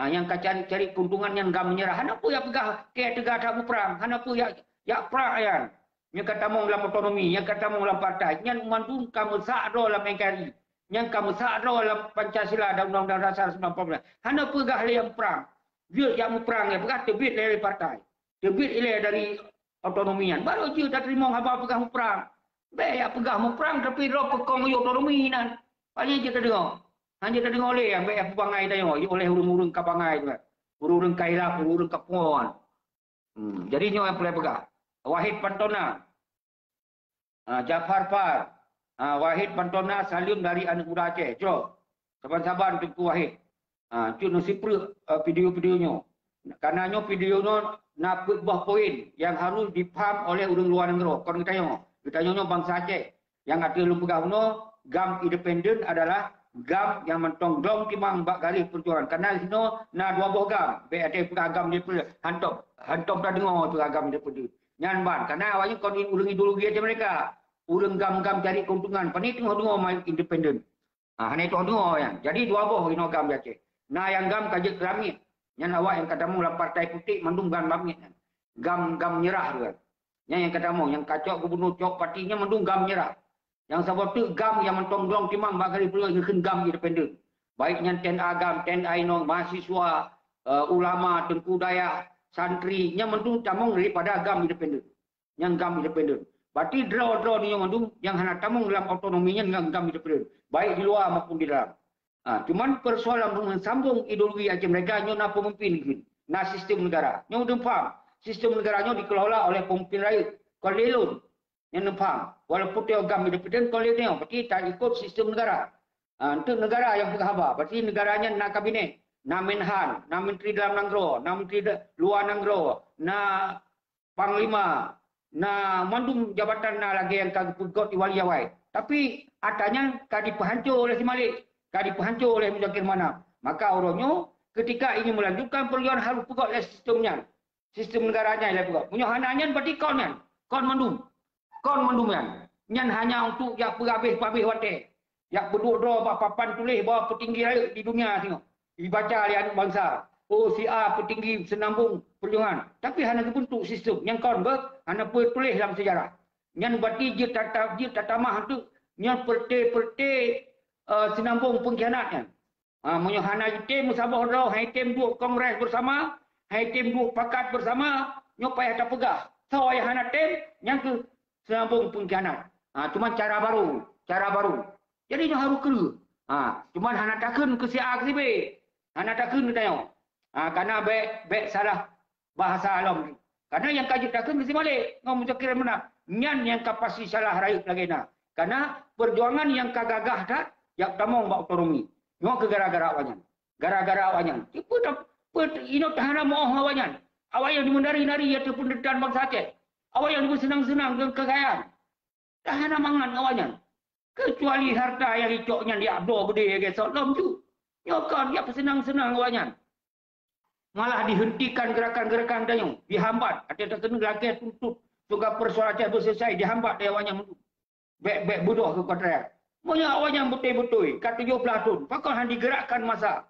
A: Yang cari keuntungan yang gam menyerah. Hana pun yang pegah ke tegak tak perang. Hana pun yang perang ayan. Yang kata mau dalam otonomi, yang kata mau dalam partai. Yang mandung kamu sakdo dalam NKRI. Yang kamu sakdo dalam Pancasila dan Undang-Undang Dasar 1945. Hana pegah yang perang. Dia yang perang yang pegah terbit dari partai. Terbit dari otonomian. Baru dia dah terima apa pegah perang. Baik yang pegah perang tapi roh pekong otonomi nan. Paling dia tak dengar. Hanya tak dengar oleh yang baik apa pangai tanya, oleh urung-urung kapangai tu. Urung-urung kailap, urung kapuan. Jadi nyo yang boleh pegah. Wahid Pantona. Jafar Par. Wahid Pantona Salim dari anak muda Aceh. Jom. Sabar-sabar untuk Wahid. Cuk nusipru video-videonya. Karena nyo videonya nak buah poin yang harus dipaham oleh urung luar negara. Kon kita tanya bangsa Aceh. Yang ada lu pegah gam independen adalah gam yang mentong dong timang bak garis perjuangan. Karena di sini na 2 buah gam. Baik ada pun agam dia pun hantom dah dengar tu agam dia pun. Nyan ban karena awalnya kon urung ideologi aja mereka. Urung gam-gam cari keuntungan. Pani tengah dengar main independen. Hanya itu dengar yang. Jadi 2 buah ino gam dia cek. Nah yang gam kajak langit. Nyan awak yang katamu lah partai putih mandung gam langit. Gam nyerah tu kan. Yang katamu yang kacau gubernur cok partinya mandung gam nyerah. Yang sebab tu gam yang mentong-dong timang bakal perlu gam independen. Baiknya agam, ino, mahasiswa, ulama, tengku daya, santri, yang mendung tamong daripada gam independen. Yang gam independen. Berarti draw ni yang mendung, yang hendak tamong dalam otonominya dengan gam independen. Baik di luar maupun di dalam. Cuman persoalan mensambung ideologi Aceh mereka, nyo nak pemimpin. Nah sistem negara. Nyo mendung faham. Sistem negaranya dikelola oleh pemimpin rakyat. Kolelun. Yang faham. Walaupun dia agama independen, kalau dia berarti tak ikut sistem negara. Itu negara yang berkhabar. Berarti negaranya nak kabinet, nak menhan, nak menteri dalam negara, nak menteri luar negara, nak panglima, nak mandum jabatan nak lagi yang kagak wali awai. Tapi adanya kah dipahancur oleh si Malik, kah dipahancur oleh Muzakir Manaf. Maka orangnya ketika ingin melanjutkan perjuangan harus pegak oleh sistemnya. Sistem negaranya yang pegak. Punya hananya berarti kon mandum. Kon menduman. Nyan hanya untuk yang perhabis-habis wadah. Yang berdua-dua papan tulis bahawa petinggi rakyat di dunia tengok. Dibaca oleh anak bangsa. Oh si A petinggi senambung perjuangan. Tapi hanya kebentuk sistem yang kawan ber, hanya tulis dalam sejarah. Yang berarti dia tatamah tu, yang perte senambung pengkhianatnya. Menyo hana item musabah dah, item dua kongres bersama, item dua pakat bersama, nyo payah tak pegah. So ayah hana tem yang tu senambung pengkhianat. Cuma cara baru. Jadi nyo harus kena. Cuma hana takun ke si A ke si B. Hana takun ke tanya. Karena baik salah bahasa alam. Karena yang kaji takun mesti balik. Ngomong kira mana? Nyan yang kapasi salah rakyat lagi na. Karena perjuangan yang kagagah dah, yang tamong ba otonomi. Nyo ke gara-gara awanyan. Gara-gara awanyan. Tipu ino tahana moh awanyan. Awanyan dimendari-nari ya tepun dedan bangsa Aceh. Awanyan senang-senang dengan kekayaan. Tahana mangan awanyan. Kecuali harta yang icoknya di abdo gede ke solam tu. Nyo kan ya senang-senang awanyan. Malah dihentikan gerakan-gerakan danyo, dihambat. Ada terkena lagi tutup, juga persoalan Aceh selesai, dihambat dia awaknya bek bodoh ke kontrak. Monya awaknya betul-betul, kat 17 tahun, pakai digerakkan masa.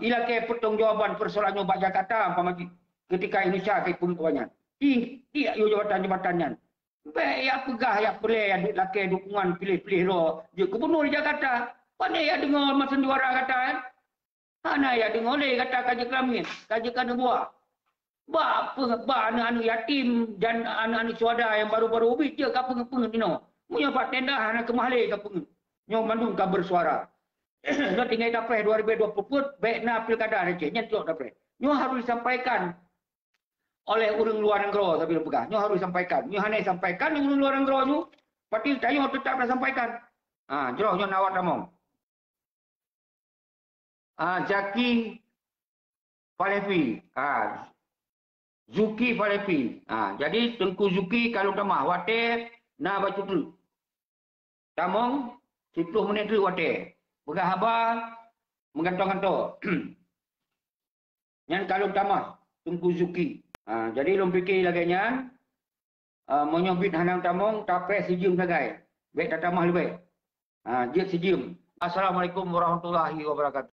A: Ilakai pertanggungjawaban persoalan nyobak Jakarta, pamagi ketika Indonesia ke pun awaknya. Tidak yo jabatan-jabatannya. Bek ya pegah ya pelai ya lakai dukungan pilih-pilih lo. Dia gubernur di Jakarta. Pandai ya dengar masa juara kata kan. Mana ya dengar oleh kata kaji kelamin, kaji kandang buah. Ba anak-anak yatim dan anak-anak suada yang baru-baru ubit dia ka peng-peng dino. Punya pak tenda anak kemahli ka peng. Nyo Bandung ka bersuara. Lo tinggal dapat 2020 baik na pilkada Aceh nyentok dapat. Nyo harus disampaikan oleh orang luar negara tapi pegah. Nyo harus disampaikan. Nyo hanya sampaikan orang luar negara nyo. Parti tayo tetap sampaikan. Jero nyo nawat ramong. Zaki Falepi. Zuki Falepi. Jadi Tengku Zuki kalau tamah wate na baca tu. Tamong 10 menit tu wate. Begah haba menggantong-gantong. Yang kalau tamah Tengku Zuki. Jadi lom fikir lagi nyan menyobit hanang tamong tapek sejum sagai. Baik tak tamah lebih. Dia sejum. Assalamualaikum warahmatullahi wabarakatuh.